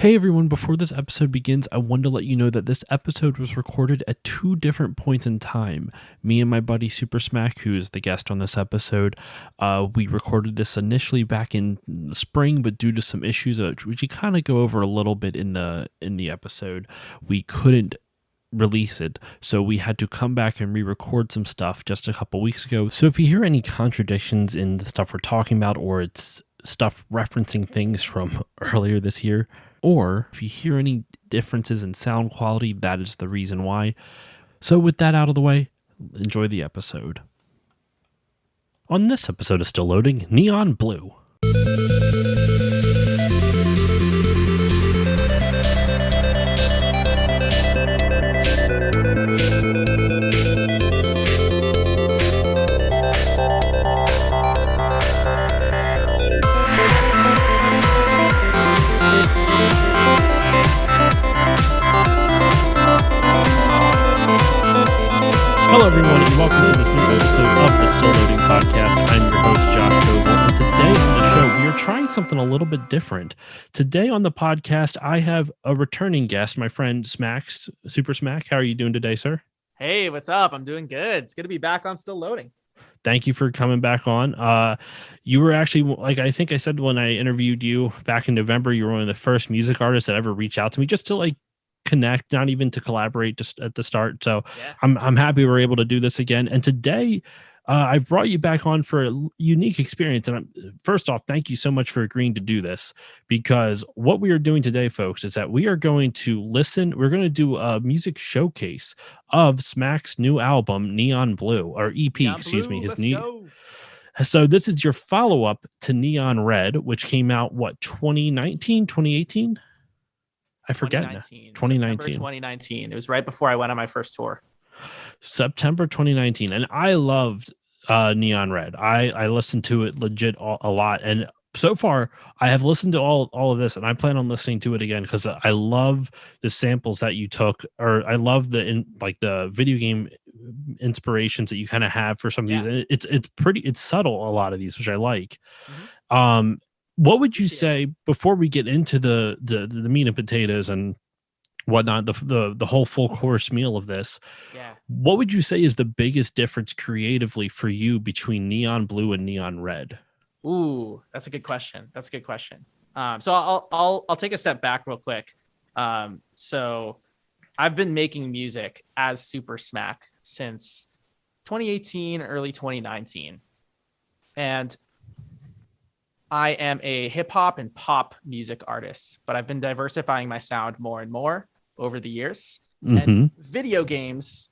Hey everyone, before this episode begins, I wanted to let you know that this episode was recorded at two different points in time. Me and my buddy Super Smack, who is the guest on this episode, we recorded this initially back in the spring, but due to some issues, which we kind of go over a little bit in the episode, we couldn't release it, so we had to come back and re-record some stuff just a couple weeks ago. So if you hear any contradictions in the stuff we're talking about, or it's stuff referencing things from earlier this year, or if you hear any differences in sound quality, that is the reason why. So with that out of the way, enjoy the episode. On this episode of Still Loading, Neon Blue. Hello everyone, and welcome to this new episode of the Still Loading Podcast. I'm your host, Josh Goble, and today on the show, we are trying something a little bit different. Today on the podcast, I have a returning guest, my friend Smacks, Super Smack. How are you doing today, sir? Hey, what's up? I'm doing good. It's good to be back on Still Loading. Thank you for coming back on. You were actually, like I think I said when I interviewed you back in November, you were one of the first music artists that ever reached out to me just to connect, not even to collaborate, just at the start. So yeah. I'm happy we're able to do this again. And today I've brought you back on for a unique experience. And first off, thank you so much for agreeing to do this, because what we are doing today, folks, is that we are going to we're going to do a music showcase of Smack's new album, Neon Blue, or EP, Neon excuse Blue, me. Let's go. So this is your follow-up to Neon Red, which came out, 2019, 2018? I forget. 2019. It was right before I went on my first tour. September 2019. And I loved Neon Red. I listened to it legit a lot. And so far, I have listened to all of this, and I plan on listening to it again because I love the samples that you took, or I love the video game inspirations that you kind of have for some of these. It's subtle, a lot of these, which I like. Mm-hmm. What would you say, before we get into the meat and potatoes and whatnot, the whole full course meal of this? Yeah. What would you say is the biggest difference creatively for you between Neon Blue and Neon Red? Ooh, that's a good question. So I'll take a step back real quick. So I've been making music as Super Smack since 2018, early 2019, and I am a hip hop and pop music artist, but I've been diversifying my sound more and more over the years. Mm-hmm. And video games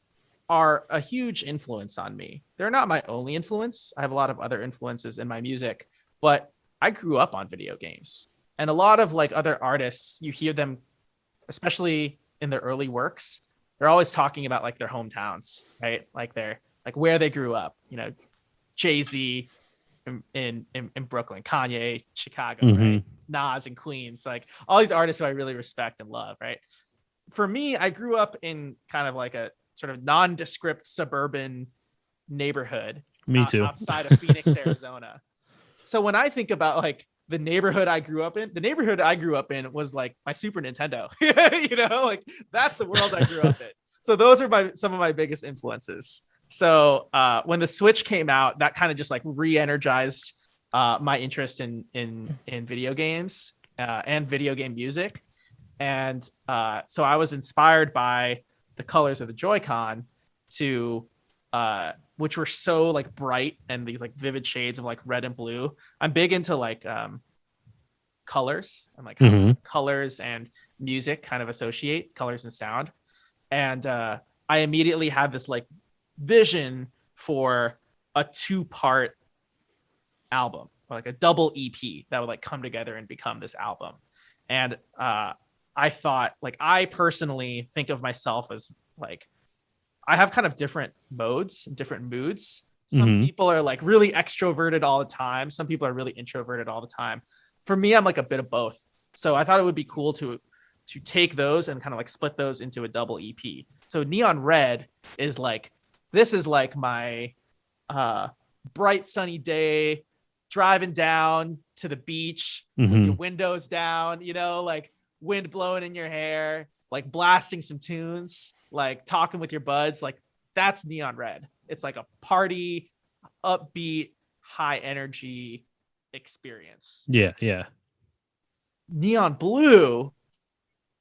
are a huge influence on me. They're not my only influence. I have a lot of other influences in my music, but I grew up on video games. And a lot of other artists, you hear them, especially in their early works, they're always talking about their hometowns, right? Where they grew up, Jay-Z in Brooklyn, Kanye, Chicago, mm-hmm. right? Nas in Queens, all these artists who I really respect and love, right? For me, I grew up in kind of a sort of nondescript suburban neighborhood. Me too. Outside of Phoenix, Arizona. So when I think about the neighborhood I grew up in was my Super Nintendo. That's the world I grew up in. So those are some of my biggest influences. So when the Switch came out, that kind of just re-energized my interest in video games and video game music. And so I was inspired by the colors of the Joy-Con which were so bright and these vivid shades of red and blue. I'm big into colors and mm-hmm. colors and music kind of associate, colors and sound. And I immediately had this vision for a 2-part album, or a double EP that would come together and become this album. And I thought, I personally think of myself as I have kind of different modes, different moods. Some mm-hmm. people are really extroverted all the time. Some people are really introverted all the time. For me, I'm a bit of both. So I thought it would be cool to take those and kind of split those into a double EP. So Neon Red is this is my bright sunny day, driving down to the beach with your windows down, wind blowing in your hair, like blasting some tunes, like talking with your buds. Like that's Neon Red. It's like a party, upbeat, high energy experience. Yeah, yeah. Neon Blue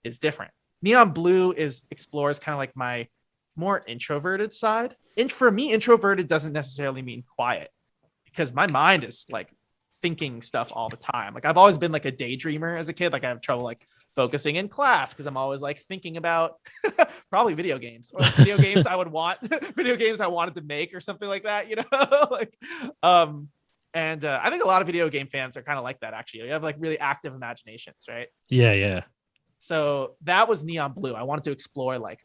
is different. Neon Blue explores kind of like my more introverted side. For me, introverted doesn't necessarily mean quiet, because my mind is like thinking stuff all the time. Like I've always been like a daydreamer as a kid. Like I have trouble like focusing in class because I'm always like thinking about probably video games or like video games I would want video games I wanted to make or something like that, you know. Like and I think a lot of video game fans are kind of like that. Actually, you have like really active imaginations, right? Yeah, yeah. So that was Neon Blue. I wanted to explore like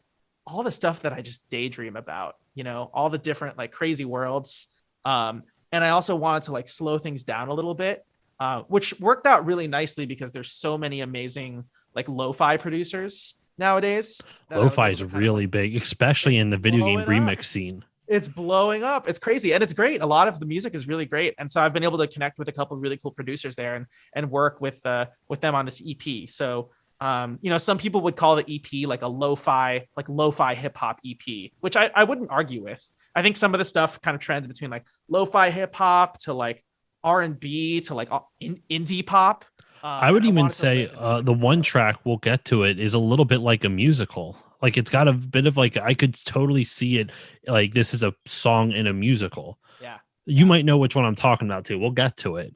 all the stuff that I just daydream about, you know, all the different like crazy worlds. And I also wanted to like slow things down a little bit, which worked out really nicely because there's so many amazing like lo-fi producers nowadays. Lo-fi is really big, especially in the video game remix scene. It's blowing up. It's crazy. And it's great. A lot of the music is really great. And so I've been able to connect with a couple of really cool producers there and work with them on this EP. So you know, some people would call the EP like a lo-fi hip hop EP, which I wouldn't argue with. I think some of the stuff kind of trends between like lo-fi hip hop to like R&B to like indie pop. I would even say the one track, we'll get to it, is a little bit like a musical. Like it's got a bit of like, I could totally see it like this is a song in a musical. Yeah. You might know which one I'm talking about too. We'll get to it.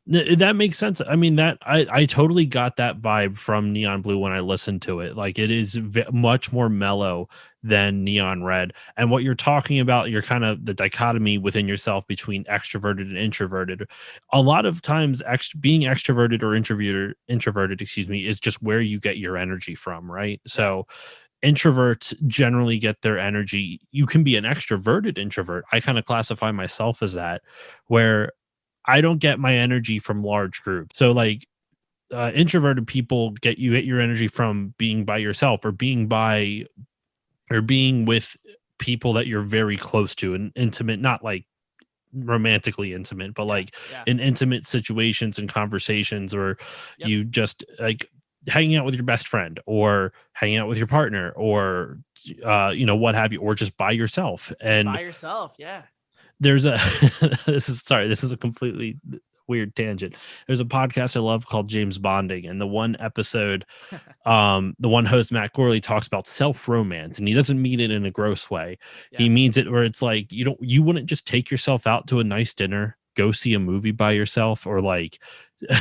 That makes sense. I mean, that I totally got that vibe from Neon Blue when I listened to it. Like it is much more mellow than Neon Red. And what you're talking about, you're kind of the dichotomy within yourself between extroverted and introverted. A lot of times being extroverted or introverted, excuse me, is just where you get your energy from, right? So introverts generally get their energy. You can be an extroverted introvert. I kind of classify myself as that, where I don't get my energy from large groups. So like introverted people get your energy from being by yourself or being with people that you're very close to and intimate, not like romantically intimate, but like in intimate situations and conversations, or you just like hanging out with your best friend or hanging out with your partner or you know, what have you, or just by yourself. And by yourself, there's a this is a completely weird tangent. There's a podcast I love called James Bonding, and the one episode the one host, Matt Gorley, talks about self-romance, and he doesn't mean it in a gross way. He means it where it's like you wouldn't just take yourself out to a nice dinner, go see a movie by yourself, or like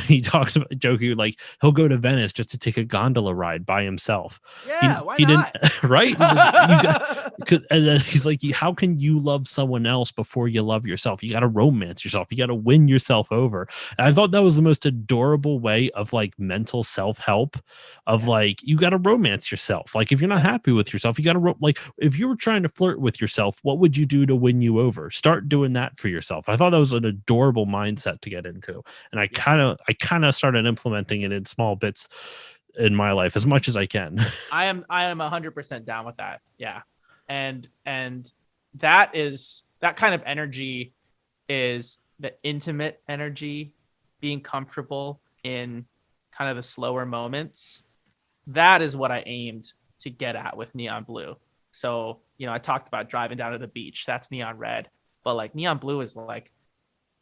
he talks about joking like he'll go to Venice just to take a gondola ride by himself. Why not? Didn't, right? And then he's like, how can you love someone else before you love yourself? You got to romance yourself. You got to win yourself over. And I thought that was the most adorable way of like mental self-help of like, you got to romance yourself. Like if you're not happy with yourself, you got to like, if you were trying to flirt with yourself, what would you do to win you over? Start doing that for yourself. I thought that was an adorable mindset to get into. And I kind of started implementing it in small bits in my life as much as I can. I am 100% down with that. Yeah. And that kind of energy is the intimate energy, being comfortable in kind of the slower moments. That is what I aimed to get at with Neon Blue. So, you know, I talked about driving down to the beach. That's Neon Red. But like Neon Blue is like,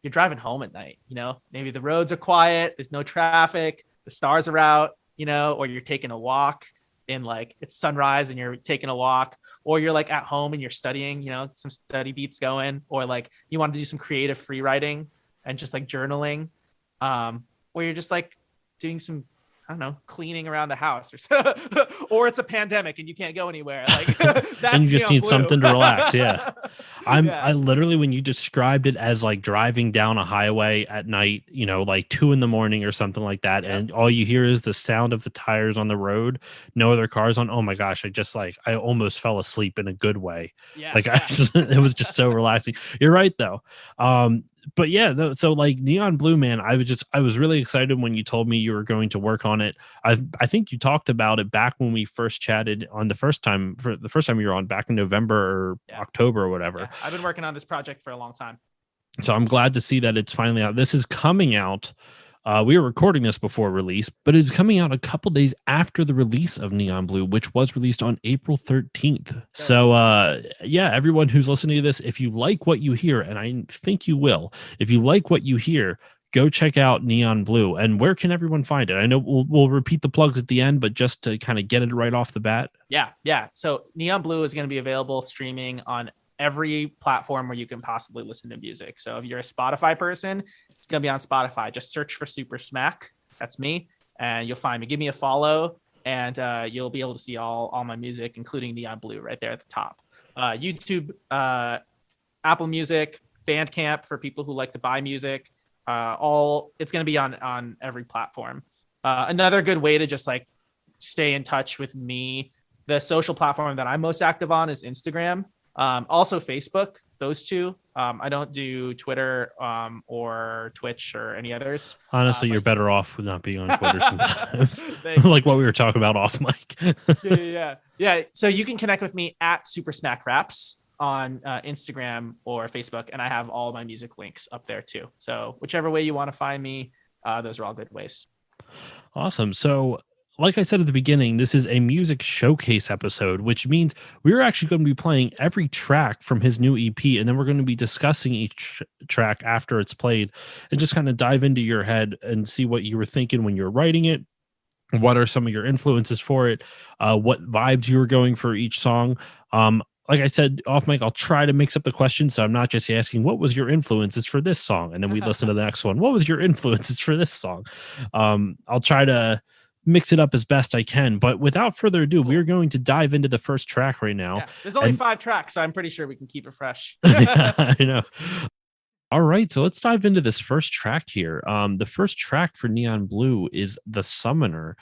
you're driving home at night, you know, maybe the roads are quiet, there's no traffic, the stars are out, you know, or you're taking a walk in like it's sunrise and you're taking a walk, or you're like at home and you're studying, you know, some study beats going, or like you want to do some creative free writing and just like journaling, or you're just like doing some, I don't know, cleaning around the house or so, or it's a pandemic and you can't go anywhere. Like that's and you just need something to relax. Yeah. I literally, when you described it as like driving down a highway at night, you know, like 2 a.m. or something like that. Yep. And all you hear is the sound of the tires on the road, no other cars on. Oh my gosh. I almost fell asleep in a good way. Yeah. Like it was just so relaxing. You're right though. But yeah, so like Neon Blue, man, I was really excited when you told me you were going to work on it. I think you talked about it back when we first chatted on the first time you were on, back in November or October or whatever. Yeah. I've been working on this project for a long time. So I'm glad to see that it's finally out. This is coming out We are recording this before release, but it's coming out a couple days after the release of Neon Blue, which was released on April 13th. So, yeah, everyone who's listening to this, if you like what you hear, and I think you will, if you like what you hear, go check out Neon Blue. And where can everyone find it? I know we'll repeat the plugs at the end, but just to kind of get it right off the bat. Yeah. So Neon Blue is going to be available streaming on every platform where you can possibly listen to music. So if you're a Spotify person, it's going to be on Spotify. Just search for Super Smack. That's me. And you'll find me. Give me a follow and you'll be able to see all my music, including Neon Blue right there at the top. YouTube, Apple Music, Bandcamp for people who like to buy music. It's going to be on every platform. Another good way to just like stay in touch with me, the social platform that I'm most active on is Instagram. Also Facebook, those two. I don't do Twitter or Twitch or any others. Honestly, you're better off with not being on Twitter sometimes. Like what we were talking about off mic. Yeah. So you can connect with me at Super Smack Raps on Instagram or Facebook, and I have all my music links up there too. So whichever way you want to find me, those are all good ways. Awesome. So like I said at the beginning, this is a music showcase episode, which means we're actually going to be playing every track from his new EP, and then we're going to be discussing each track after it's played and just kind of dive into your head and see what you were thinking when you're writing it. What are some of your influences for it? What vibes you were going for each song? Like I said off mic, I'll try to mix up the questions. So I'm not just asking, what was your influences for this song? And then we listen to the next one. What was your influences for this song? I'll try to mix it up as best I can. But without further ado, we're going to dive into the first track right now. Yeah, there's only 5 tracks, so I'm pretty sure we can keep it fresh. Yeah, I know. All right, so let's dive into this first track here. The first track for Neon Blue is The Summoner.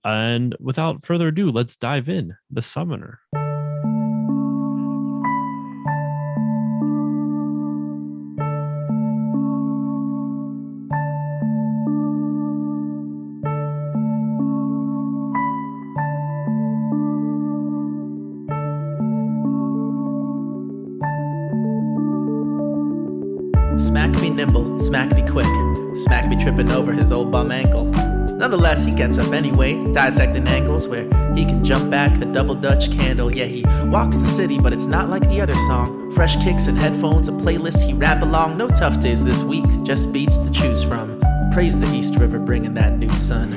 And without further ado, let's dive in. The Summoner. Smack me nimble, smack me quick, smack me tripping over his old bum ankle. Nonetheless, he gets up anyway, dissecting angles where he can jump back the double Dutch candle. Yeah, he walks the city, but it's not like the other song. Fresh kicks and headphones, a playlist he rap along. No tough days this week, just beats to choose from. Praise the East River bringing that new sun.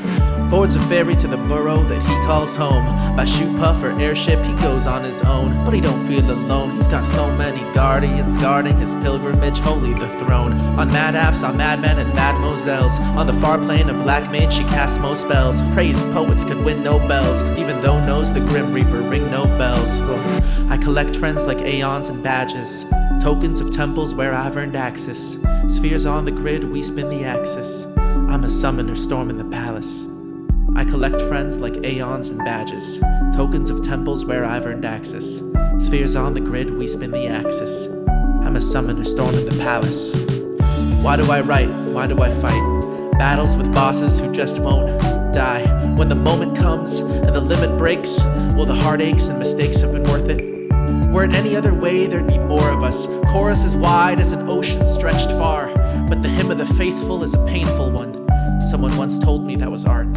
Boards a ferry to the borough that he calls home. By shoe puff or airship he goes on his own. But he don't feel alone, he's got so many guardians guarding his pilgrimage, holy the throne. On Mad Apps, on madmen and mademoiselles. On the far plane a black maid, she cast most spells. Praise poets could win no bells, even though knows the Grim Reaper ring no bells. Whoa. I collect friends like aeons and badges, tokens of temples where I've earned access. Spheres on the grid, we spin the axis. I'm a summoner storming the palace. I collect friends like aeons and badges, tokens of temples where I've earned access. Spheres on the grid, we spin the axis. I'm a summoner storming the palace. Why do I write? Why do I fight? Battles with bosses who just won't die. When the moment comes and the limit breaks, will the heartaches and mistakes have been worth it? Were it any other way, there'd be more of us. Chorus as wide as an ocean stretched far, but the hymn of the faithful is a painful one. Someone once told me that was art.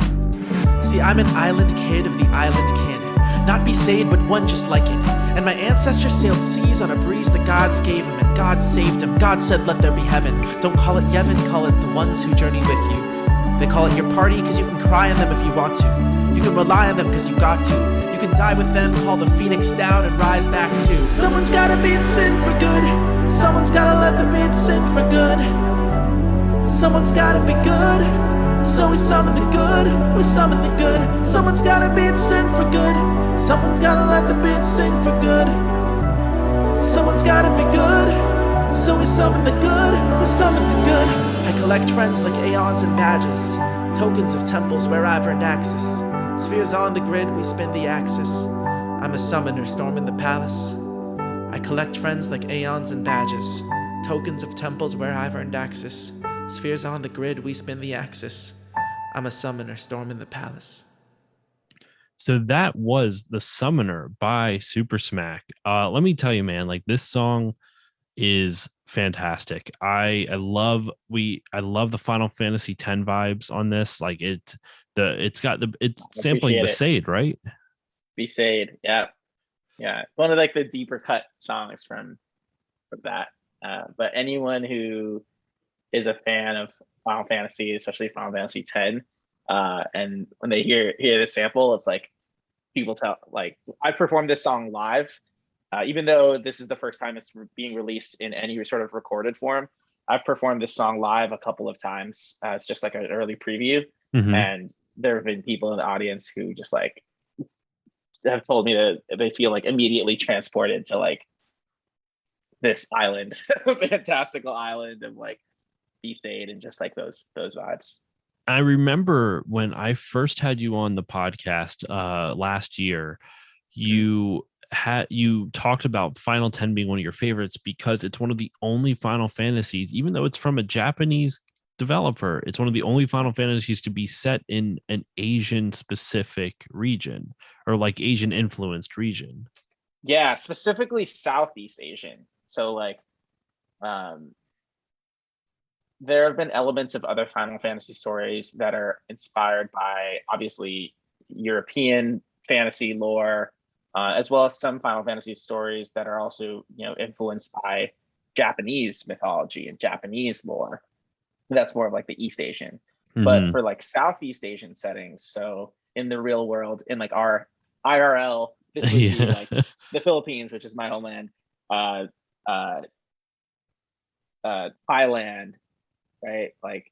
See, I'm an island kid of the island kin, not Besaid, but one just like it. And my ancestors sailed seas on a breeze the gods gave him, and God saved him. God said, let there be heaven. Don't call it Yevon, call it the ones who journey with you. They call it your party because you can cry on them if you want to. You can rely on them because you got to. You can die with them, call the phoenix down and rise back too. Someone's gotta be in sin for good. Someone's gotta let them be in sin for good. Someone's gotta be good. So we summon the good, we summon the good. Someone's gotta be in sin for good. Someone's gotta let the beat sing for good. Someone's gotta be good. So we summon the good, we summon the good. I collect friends like aeons and badges, tokens of temples where I've earned access. Spheres on the grid, we spin the axis. I'm a summoner storming the palace. I collect friends like aeons and badges, tokens of temples where I've earned access. Spheres on the grid, we spin the axis. I'm a summoner storming the palace. So that was The Summoner by Super Smack. Let me tell you, man, like this song is fantastic. I love the Final Fantasy X vibes on this. Like it's I sampling appreciate it. Besaid, right? Besaid, yeah, yeah. It's one of like the deeper cut songs from that. But anyone who is a fan of Final Fantasy, especially Final Fantasy X, and when they hear the sample, it's like people tell like I performed this song live, even though this is the first time it's being released in any sort of recorded form. I've performed this song live a couple of times. It's just like an early preview, Mhm. and there have been people in the audience who just like have told me that they feel like immediately transported to like this island, fantastical island of like Besaid and just like those vibes. I remember when I first had you on the podcast last year, you talked about Final 10 being one of your favorites because it's one of the only Final Fantasies, even though it's from a Japanese developer, it's one of the only Final Fantasies to be set in an Asian specific region or like Asian influenced region. Yeah, specifically Southeast Asian. So like there have been elements of other Final Fantasy stories that are inspired by obviously European fantasy lore, as well as some Final Fantasy stories that are also, influenced by Japanese mythology and Japanese lore. That's more of like the East Asian. But Mhm. for like Southeast Asian settings, so in the real world, in like our IRL, this would be Yeah. like the Philippines, which is my homeland, uh, uh, Thailand, right? Like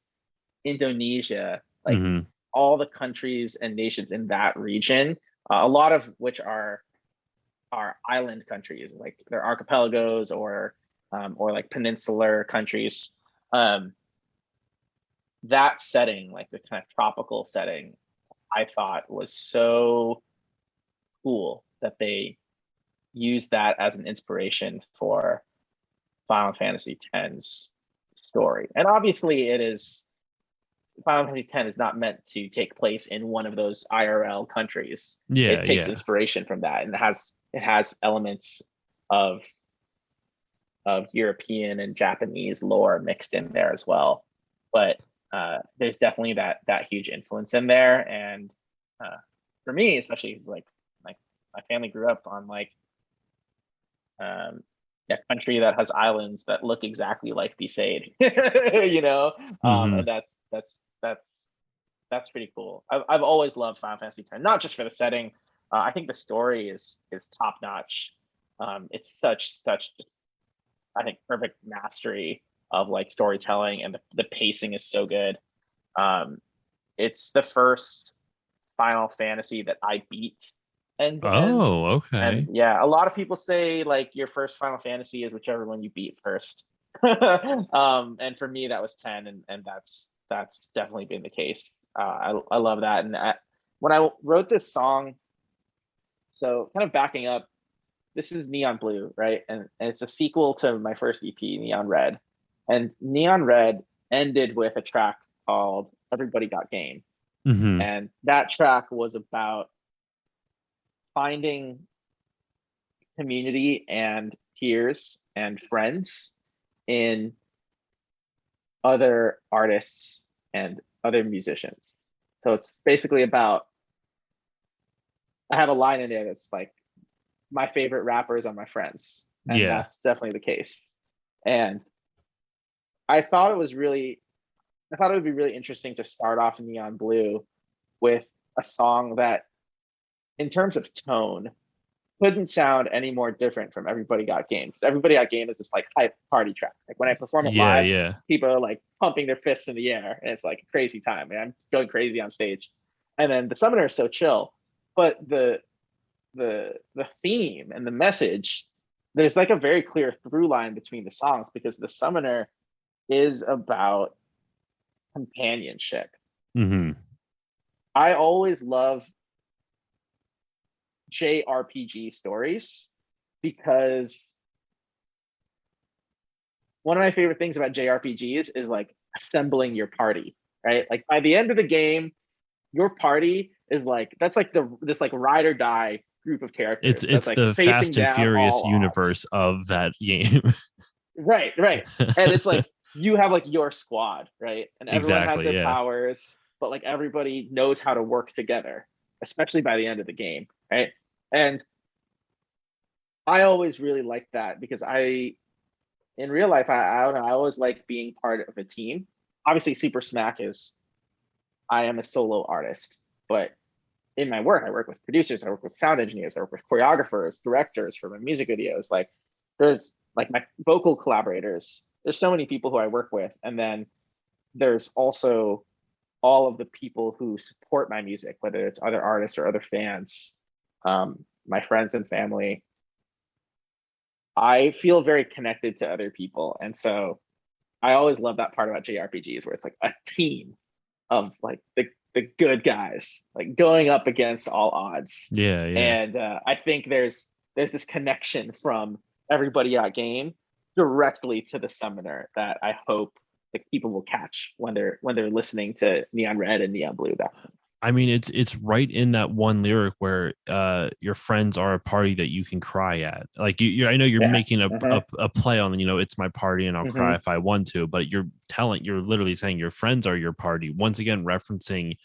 Indonesia, like Mhm. all the countries and nations in that region, a lot of which are island countries, like they're archipelagos or like peninsular countries. That setting, like the kind of tropical setting, I thought was so cool that they used that as an inspiration for Final Fantasy X's story. And obviously it is Final Fantasy X is not meant to take place in one of those IRL countries. Yeah, It takes yeah. inspiration from that, and it has elements of European and Japanese lore mixed in there as well. But there's definitely that huge influence in there, and for me, especially, like my family grew up on like a country that has islands that look exactly like Besaid, Mhm. and that's pretty cool. I've always loved Final Fantasy X, not just for the setting. I think the story is top notch. It's such I think perfect mastery of like storytelling, and the pacing is so good. It's the first Final Fantasy that I beat end to end. Oh, And okay. yeah, a lot of people say like your first Final Fantasy is whichever one you beat first. And for me, that was 10, and that's definitely been the case. I love that. And when I wrote this song, so kind of backing up, this is Neon Blue, right? And it's a sequel to my first EP, Neon Red. And Neon Red ended with a track called Everybody Got Game. Mhm. And that track was about finding community and peers and friends in other artists and other musicians. So it's basically about, I have a line in there that's like, my favorite rappers are my friends. And Yeah. that's definitely the case. And I thought it would be really interesting to start off Neon Blue with a song that, in terms of tone, couldn't sound any more different from Everybody Got Game. Because Everybody Got Game is this like hype party track. Like when I perform it Yeah, live, yeah. people are like pumping their fists in the air, and it's like a crazy time. And I'm going crazy on stage. And then the Summoner is so chill, but the theme and the message, there's like a very clear through line between the songs, because the Summoner is about companionship. Mhm. I always love JRPG stories because one of my favorite things about JRPGs is like assembling your party, right? Like by the end of the game, your party is like, that's like this like ride or die group of characters that's It's like the facing Fast and down Furious all odds. universe of that game. Right, right. And it's like you have like your squad, right? And everyone has Exactly, their yeah. powers, but like everybody knows how to work together, especially by the end of the game, right? And I always really liked that because in real life, I don't know, I always like being part of a team. Obviously, Super Smack is I am a solo artist, but in my work, I work with producers, I work with sound engineers, I work with choreographers, directors for my music videos. Like there's like my vocal collaborators. There's so many people who I work with. And then there's also all of the people who support my music, whether it's other artists or other fans, my friends and family. I feel very connected to other people. And so I always love that part about JRPGs where it's like a team of like the good guys, like going up against all odds. Yeah, yeah. And I think there's this connection from everybody at game directly to the summoner that I hope like people will catch when they're listening to Neon Red and Neon Blue. That's I mean, it's right in that one lyric where your friends are a party that you can cry at. Like I know you're yeah. making Uh-huh. a play on, it's my party and I'll cry if I want to, but you're literally saying your friends are your party. Once again, referencing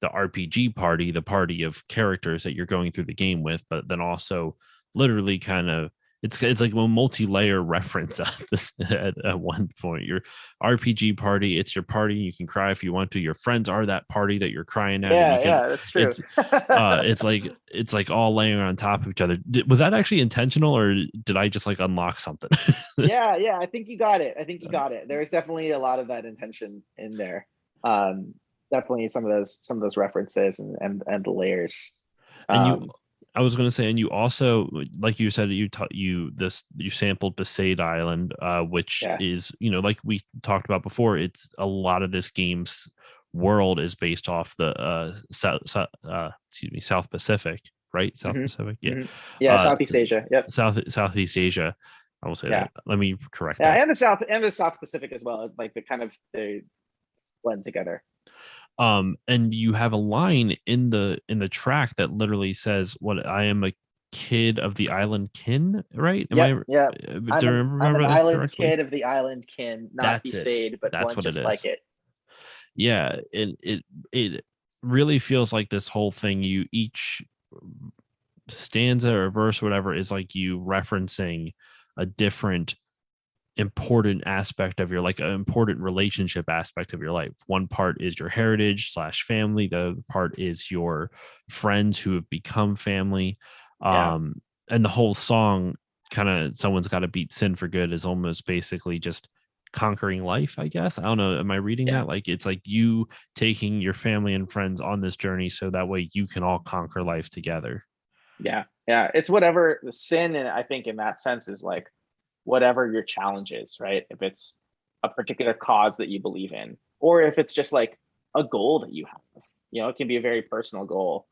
the RPG party, the party of characters that you're going through the game with, but then also literally kind of it's like a multi-layer reference at this at one point. Your RPG party, it's your party. You can cry if you want to. Your friends are that party that you're crying at. Yeah, and you can, yeah, that's true. it's like all laying on top of each other. Was that actually intentional, or did I just like unlock something? yeah, I think you got it. There's definitely a lot of that intention in there. Definitely some of those references and the layers. And I was going to say, and you also, like you said, you sampled Besaid Island, which is, like we talked about before, it's a lot of this game's world is based off the South Pacific, right? South Pacific, yeah, Southeast Asia, yep, Southeast Asia. I will say that. Let me correct that. And the South Pacific as well. Like they blend together. And you have a line in the track that literally says, "What I am a kid of the island kin," right? Do I remember that island correctly? Kid of the island kin, not Besaid, but that's one what just it is. like it. Yeah, it really feels like this whole thing. You each stanza or verse, or whatever, is like you referencing a different important aspect of your like an important relationship aspect of your life. One part is your heritage / family, the other part is your friends who have become family. And the whole song kind of Someone's Got to Beat Sin for Good is almost basically just conquering life, I guess. I don't know, am I reading that? Like it's like you taking your family and friends on this journey so that way you can all conquer life together. Yeah, it's whatever the sin, and I think in that sense is like whatever your challenge is, right? If it's a particular cause that you believe in, or if it's just like a goal that you have, it can be a very personal goal.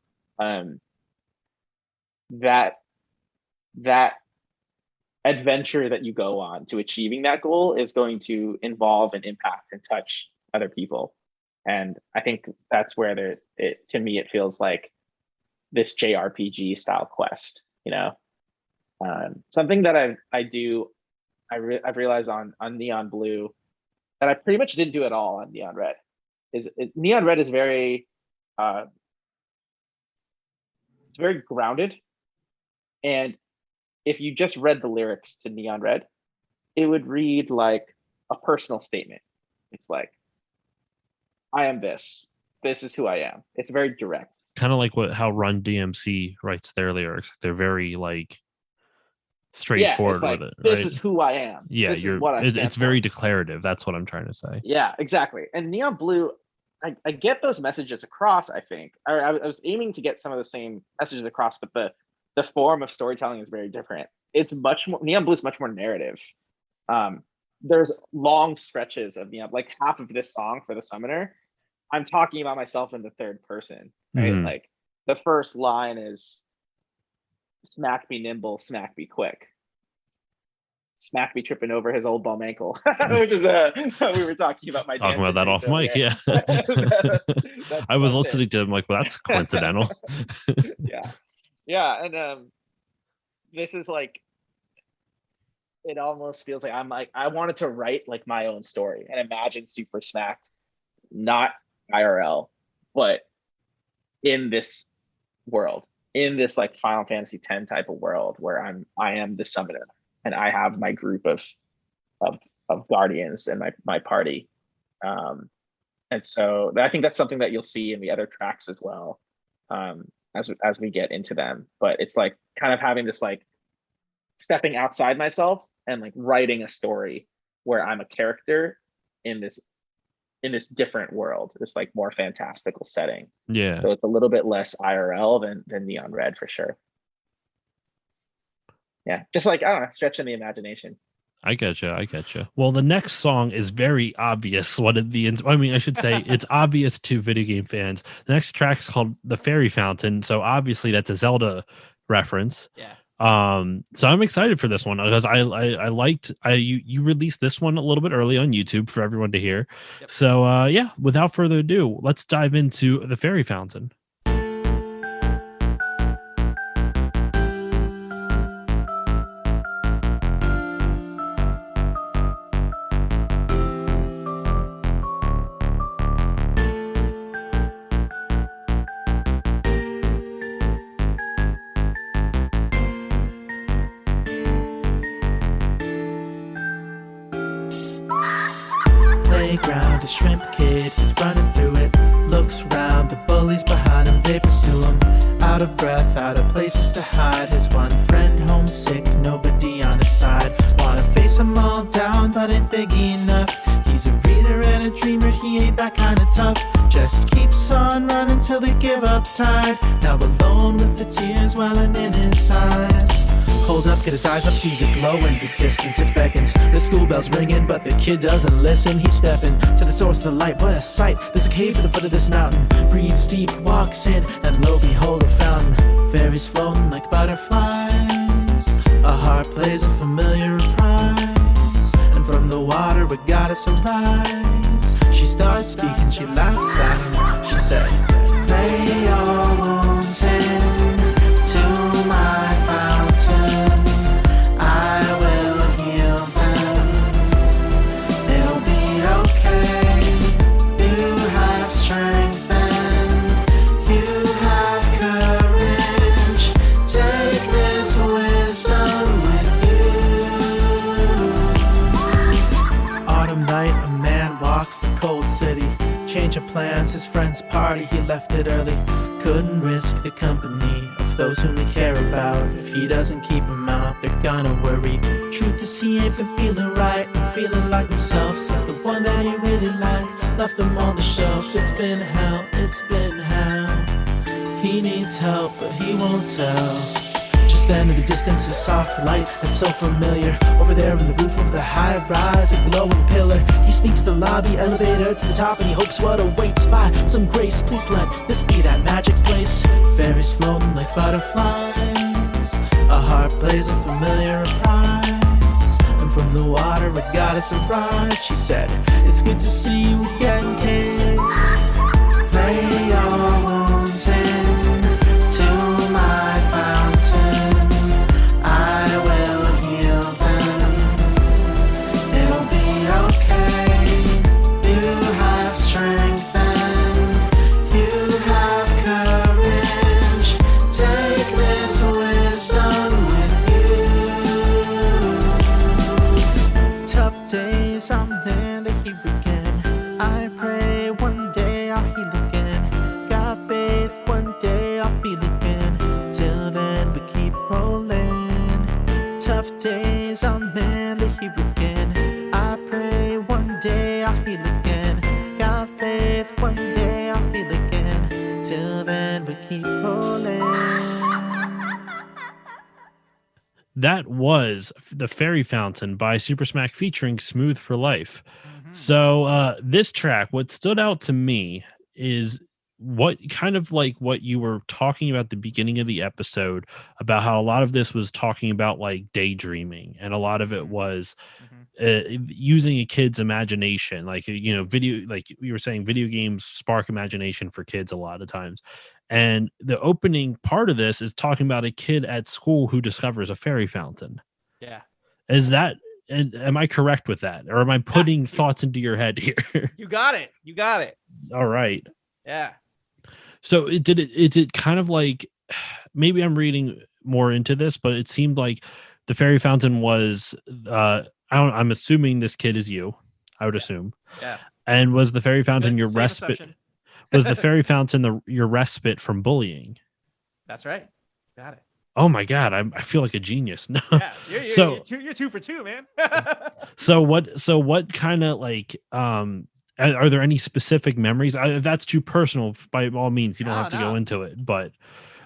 That adventure that you go on to achieving that goal is going to involve and impact and touch other people. And I think that's where to me, it feels like this JRPG style quest, something that I've realized on Neon Blue that I pretty much didn't do at all on Neon Red Neon Red is very it's very grounded, and if you just read the lyrics to Neon Red, it would read like a personal statement. It's like, I am this is who I am. It's very direct, kind of like how Run DMC writes their lyrics. They're very like straightforward with it, right? This is who I am. Yeah, it's very declarative. That's what I'm trying to say. Yeah, exactly. And Neon Blue, I get those messages across. I think I was aiming to get some of the same messages across, but the form of storytelling is very different. It's much more Neon Blue is much more narrative. There's long stretches of like half of this song for the Summoner, I'm talking about myself in the third person, right? Mhm. Like the first line is "Smack be nimble, smack be quick." Smack be tripping over his old bum ankle, which is we were talking about my talking about that off mic. Yeah, that's I was listening to him like, well, that's coincidental. yeah, and this is like it almost feels like I'm like I wanted to write like my own story and imagine Super Smack not IRL, but in this world, in this like Final Fantasy X type of world where I am the summoner and I have my group of guardians and my party. And so I think that's something that you'll see in the other tracks as well, as we get into them. But it's like kind of having this like stepping outside myself and like writing a story where I'm a character in this different world, this like more fantastical setting. Yeah. So it's a little bit less IRL than Neon Red for sure. Yeah, just like I don't know, stretching the imagination. I getcha. Well, the next song is very obvious. I should say it's obvious to video game fans. The next track is called "The Fairy Fountain," so obviously that's a Zelda reference. Yeah. So I'm excited for this one because I liked you released this one a little bit early on YouTube for everyone to hear. Yep. So yeah, without further ado, let's dive into "The Fairy Fountain." Playground, a shrimp kid is running through it. Looks round, the bullies behind him, they pursue him. Out of breath, out of places to hide. His one friend homesick, nobody on his side. Wanna face them all down, but ain't big enough. He's a reader and a dreamer, he ain't that kind of tough. Just keeps on running till they give up tired. Now alone with the tears welling in his eyes. Hold up, get his eyes up, sees a glow in the distance. It beckons, the school bell's ringing, but the kid doesn't listen. He's stepping to the source of the light, what a sight. There's a cave at the foot of this mountain. Breathes deep, walks in, and lo behold a fountain. Fairies floating like butterflies. A harp plays a familiar reprise. And from the water a goddess arise. She starts speaking, she laughs at him. She said, lay your wounds into my fountain. I will heal them. It'll be okay. You have strength and you have courage. Take this wisdom with you. Autumn night, a man walks the cold city. Change of plans, his friend's party, he left it early. Couldn't risk the company of those whom he care about. If he doesn't keep them out, they're gonna worry. Truth is he ain't been feeling right, and feeling like himself since the one that he really liked left him on the shelf. It's been hell, it's been hell. He needs help, but he won't tell. Just then in the distance a soft light that's so familiar. Over there on the roof of the high rise, a glowing pillar. He sneaks to the lobby elevator to the top and he hopes what awaits. By some grace, please let this be that magic place. Fairies floating like butterflies. A harp plays a familiar reprise. And from the water a goddess arise. She said, it's good to see you again, kid. Lay your wounds into my fountain. I will heal them. It'll be okay. You have strength and you have courage. Take this wisdom with you. Tough days, I'm there to hear again. I pray one day I'll heal again. Got faith, one day I'll feel again. Till then we keep rolling. Tough days, I'm meant to hear again. I pray one day I'll heal again. Got faith, one day I'll feel again. Till then we keep rolling. That was "The Fairy Fountain" by Super Smack featuring Smooth for Life. So this track, what stood out to me is what kind of like what you were talking about at the beginning of the episode about how a lot of this was talking about like daydreaming, and a lot of it was using a kid's imagination, like video, like you were saying, video games spark imagination for kids a lot of times. And the opening part of this is talking about a kid at school who discovers a fairy fountain. Yeah. Is that, and am I correct with that, or am I putting thoughts into your head here? You got it. You got it. All right. Yeah. So is it kind of like, maybe I'm reading more into this, but it seemed like the fairy fountain was I'm assuming this kid is you. I would assume. Yeah. And was the fairy fountain Good, your same respite? assumption. Was the fairy fountain your respite from bullying? That's right. Got it. Oh my god, I feel like a genius. No. Yeah. So- you're 2 for 2, man. So what kind of like are there any specific memories? If that's too personal, by all means, you don't have to go No. into it, but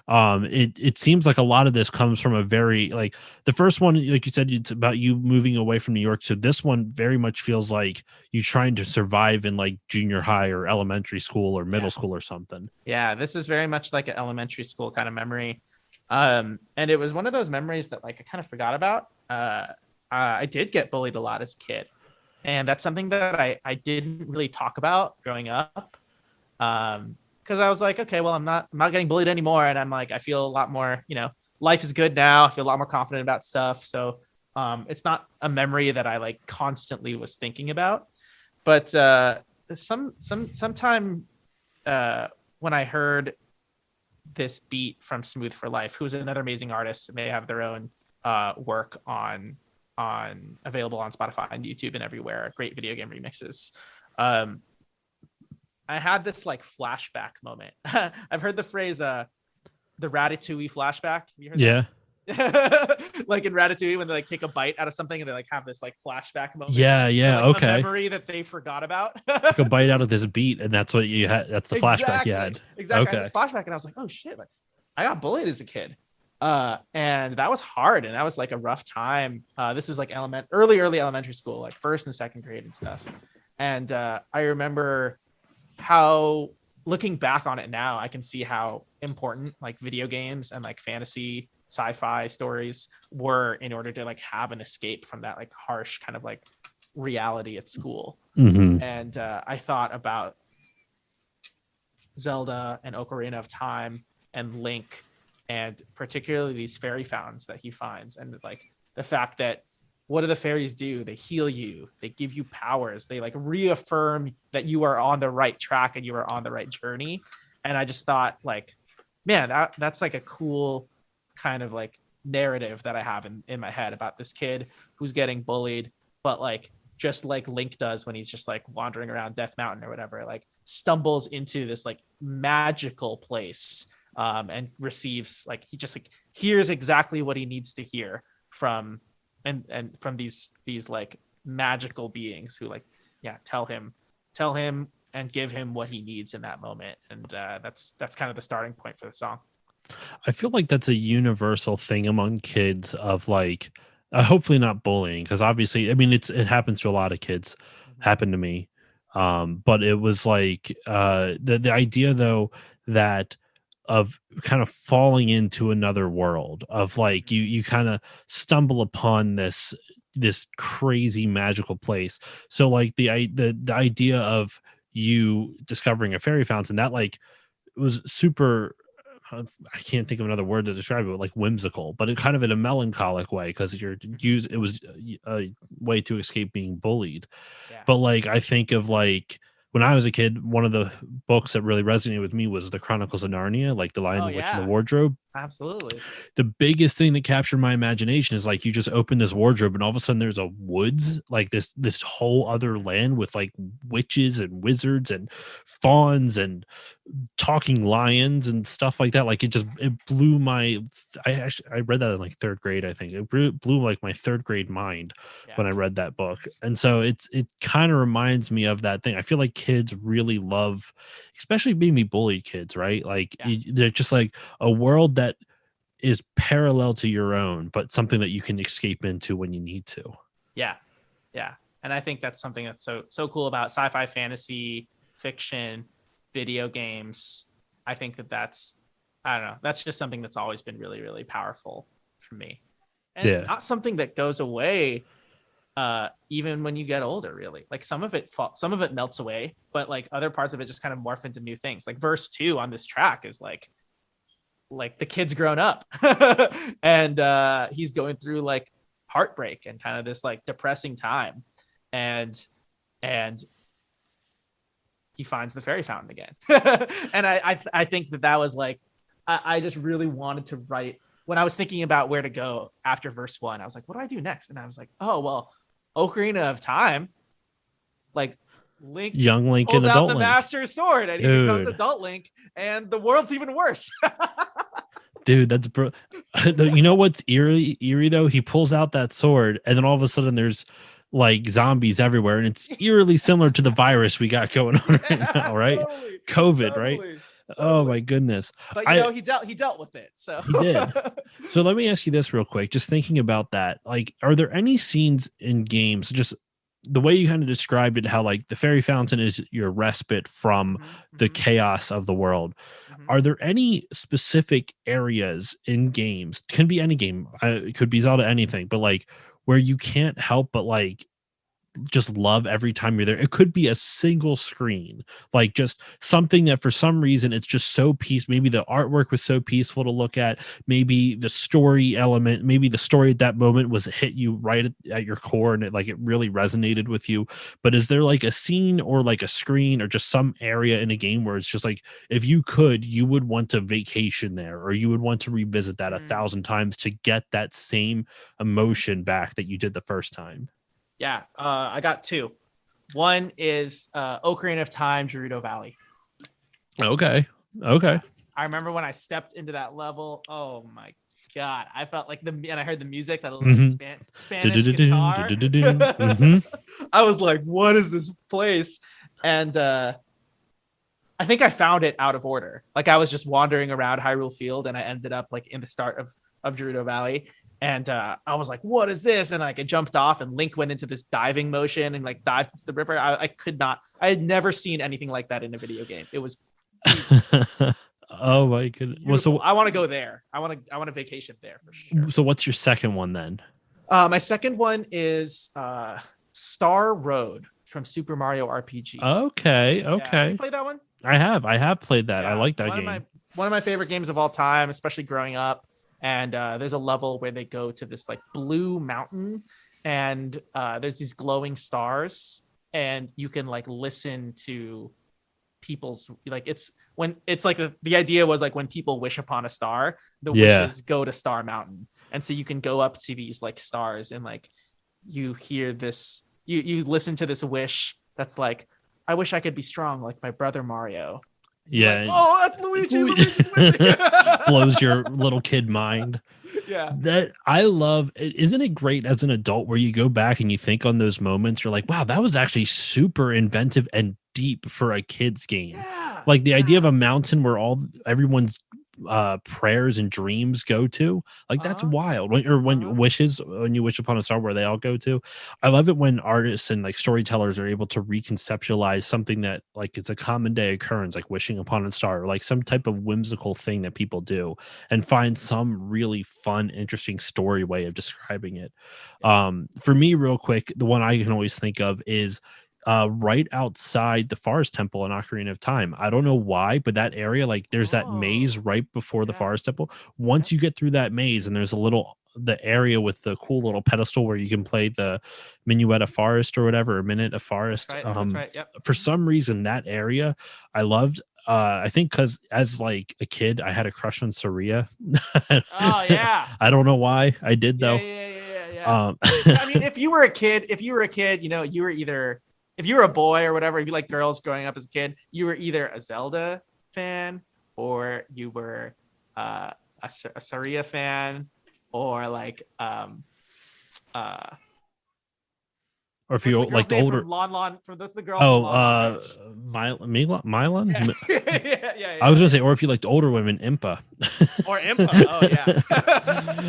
it seems like a lot of this comes from a very, like, the first one, like you said, it's about you moving away from New York. So this one very much feels like you trying to survive in like junior high or elementary school or middle school or something. Yeah, this is very much like an elementary school kind of memory. And it was one of those memories that like I kind of forgot about. I did get bullied a lot as a kid, and that's something that I didn't really talk about growing up. Because I was like, okay, well, I'm not getting bullied anymore, and I'm like, I feel a lot more, life is good now. I feel a lot more confident about stuff. So it's not a memory that I like constantly was thinking about. But sometime when I heard this beat from Smooth for Life, who's another amazing artist, they have their own work on available on Spotify and YouTube and everywhere, great video game remixes. I had this like flashback moment. I've heard the phrase the Ratatouille flashback. Have you heard Yeah. that? Like in Ratatouille, when they like take a bite out of something and they like have this like flashback moment. Yeah. Like, Okay. a memory that they forgot about. Took a bite out of this beat, and that's what you had. That's the flashback you had. Exactly. Okay. I had this flashback, and I was like, oh shit, like I got bullied as a kid. And that was hard, and that was like a rough time. This was like early elementary school, like first and second grade and stuff. And I remember how, looking back on it now, I can see how important like video games and like fantasy sci-fi stories were in order to like have an escape from that like harsh kind of like reality at school. Mm-hmm. And I thought about Zelda and Ocarina of Time and Link, and particularly these fairy fountains that he finds, and like the fact that, what do the fairies do? They heal you. They give you powers. They like reaffirm that you are on the right track and you are on the right journey. And I just thought, like, man, that's like a cool kind of like narrative that I have in my head about this kid who's getting bullied, but like, just like Link does when he's just like wandering around Death Mountain or whatever, like stumbles into this like magical place, and receives, like, he just like hears exactly what he needs to hear from and from these like magical beings who like, yeah, tell him and give him what he needs in that moment. And that's kind of the starting point for the song. I feel like that's a universal thing among kids of like, hopefully not bullying, because obviously, I mean, it happens to a lot of kids. Happened to me, but it was like the idea though that of kind of falling into another world of like you kind of stumble upon this crazy magical place. So like the idea of you discovering a fairy fountain, that like was super, I can't think of another word to describe it, but like whimsical, but it kind of in a melancholic way, because it was a way to escape being bullied. Yeah. But like I think of like when I was a kid, one of the books that really resonated with me was the Chronicles of Narnia, like The Lion, the Witch, and the Wardrobe. Absolutely. The biggest thing that captured my imagination is like you just open this wardrobe and all of a sudden there's a woods, like this whole other land with like witches and wizards and fawns and talking lions and stuff like that. Like it blew my, I read that in like third grade, I think. It blew like my third grade mind when I read that book. And so it kind of reminds me of that thing. I feel like kids really love, especially maybe bullied kids, right? Like they're just like a world that is parallel to your own, but something that you can escape into when you need to. Yeah. And I think that's something that's so cool about sci-fi, fantasy, fiction, video games. I think that's, I don't know, that's just something that's always been really, really powerful for me. And it's not something that goes away even when you get older, really. Like some of it melts away, but like other parts of it just kind of morph into new things. Like verse 2 on this track is like the kid's grown up and he's going through like heartbreak and kind of this like depressing time, and he finds the fairy fountain again. And I think that was like, I just really wanted to write, when I was thinking about where to go after verse 1, I was like, what do I do next? And I was like, oh, well, Ocarina of Time, like Young Link pulls and out Adult the Link. Master Sword and he becomes Adult Link, and the world's even worse. Dude, that's you know what's eerie though? He pulls out that sword, and then all of a sudden there's like zombies everywhere, and it's eerily similar to the virus we got going on right now, right? Totally, COVID, right? totally. Oh my goodness. But you know, he dealt with it. So he did. So let me ask you this real quick. Just thinking about that, like, are there any scenes in games, just the way you kind of described it, how like the fairy fountain is your respite from the chaos of the world? Are there any specific areas in games? Can be any game. It could be Zelda, anything, but like where you can't help but like just love every time you're there? It could be a single screen, like just something that for some reason it's just so peaceful. Maybe the artwork was so peaceful to look at, maybe the story element, maybe the story at that moment was hit you right at your core and it really resonated with you. But is there like a scene or like a screen or just some area in a game where it's just like, if you could, you would want to vacation there, or you would want to revisit that 1,000 times to get that same emotion back that you did the first time? Yeah, I got 2. One is Ocarina of Time, Gerudo Valley. Okay. I remember when I stepped into that level. Oh my god, I felt like and I heard the music, that little Spanish guitar. I was like, "What is this place?" And I think I found it out of order. Like I was just wandering around Hyrule Field, and I ended up like in the start of Gerudo Valley. And I was like, what is this? And like I jumped off, and Link went into this diving motion and like dived into the river. I had never seen anything like that in a video game. It was oh my goodness. Well, so I want to go there. I want to vacation there for sure. So what's your second one then? My second one is Star Road from Super Mario RPG. Okay. Yeah, you played that one? I have played that. Yeah, I like that game. One of my favorite games of all time, especially growing up. And there's a level where they go to this like blue mountain, and there's these glowing stars, and you can like listen to people's, like it's like the idea was like when people wish upon a star, the wishes go to Star Mountain. And so you can go up to these like stars, and like you hear this, you listen to this wish that's like, I wish I could be strong like my brother Mario. Yeah. Like, oh, that's Luigi. Luigi's wishing. Blows your little kid mind. Yeah. That I love. Isn't it great as an adult where you go back and you think on those moments, you're like, wow, that was actually super inventive and deep for a kid's game. Yeah. Like the idea of a mountain where everyone's prayers and dreams go to, like that's wild. When you wish upon a star, where they all go to. I love it when artists and like storytellers are able to reconceptualize something that like it's a common day occurrence, like wishing upon a star, or like some type of whimsical thing that people do, and find some really fun, interesting story way of describing it. For me, real quick, the one I can always think of is right outside the Forest Temple in Ocarina of Time. I don't know why, but that area, like there's that maze right before the Forest Temple. Once you get through that maze, and there's the area with the cool little pedestal where you can play the Minuet of Forest or whatever, a Minute of Forest. That's right. Yep. For some reason, that area I loved. I think because as like a kid, I had a crush on Saria. Oh yeah. I don't know why I did though. Yeah. I mean, if you were a kid, you know, you were either, if you were a boy or whatever, if you like girls growing up as a kid, you were either a Zelda fan, or you were a Saria fan, or like or if you like the older from those the girl. Milan. Yeah. I was gonna say, or if you liked older women, Impa. Or Impa. Oh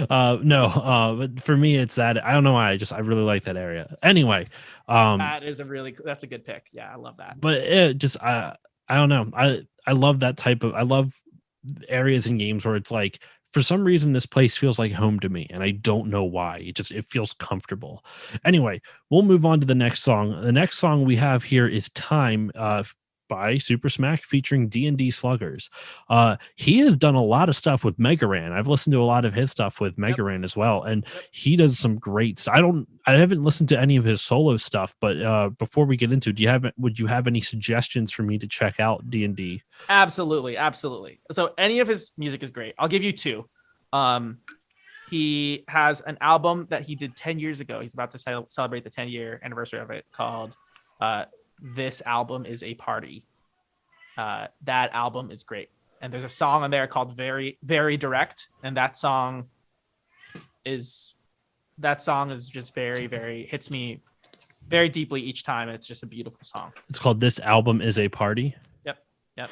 yeah. No, but for me, it's that. I don't know why. I really like that area. Anyway, that's a good pick. Yeah, I love that. But I don't know. I love that type of. I love areas in games where it's like, for some reason, this place feels like home to me, and I don't know why. It feels comfortable. Anyway, we'll move on to the next song. The next song we have here is Time by Super Smack featuring D&D Sluggers. He has done a lot of stuff with Megaran. I've listened to a lot of his stuff with Megaran as well, and he does some great stuff. I haven't listened to any of his solo stuff, but before we get into, would you have any suggestions for me to check out D&D? Absolutely. So any of his music is great. I'll give you two. He has an album that he did 10 years ago. He's about to celebrate the 10-year anniversary of it, called This Album Is a Party. That album is great. And there's a song on there called Very, Very Direct. And that song is just very, very, hits me very deeply each time. It's just a beautiful song. It's called This Album Is a Party. Yep. All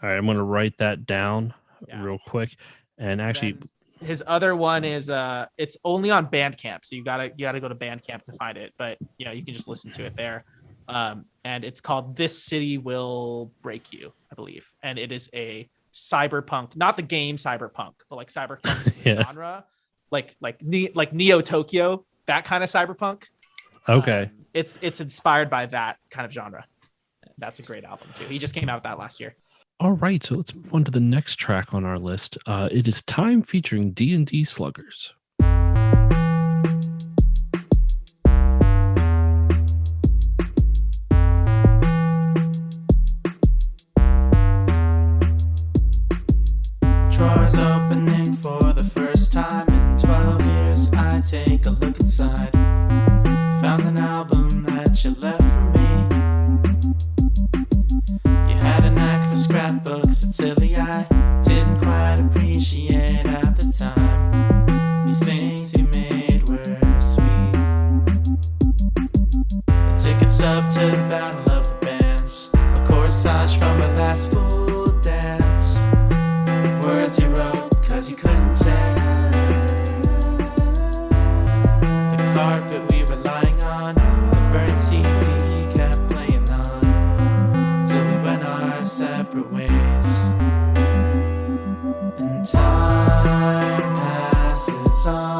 right, I'm going to write that down real quick. And actually, then his other one is it's only on Bandcamp, so you gotta go to Bandcamp to find it, but you can just listen to it there. And it's called This City Will Break You, I believe. And it is a cyberpunk, not the game cyberpunk, but like cyberpunk genre, like Neo Tokyo, that kind of cyberpunk. Okay. It's inspired by that kind of genre. That's a great album too. He just came out with that last year. All right, so let's move on to the next track on our list. It is Time featuring D&D Sluggers. Drawers opening for the first time in 12 years. I take a look inside. Found an album that you left for me. You had a knack for scrapbooks that silly I didn't quite appreciate at the time. These things you made were sweet. A ticket stub to the Battle of the Bands, a corsage from a last school dance. Words you wrote cause you couldn't say. The carpet we were lying on, the burnt CD kept playing on, till we went our separate ways. And time passes on.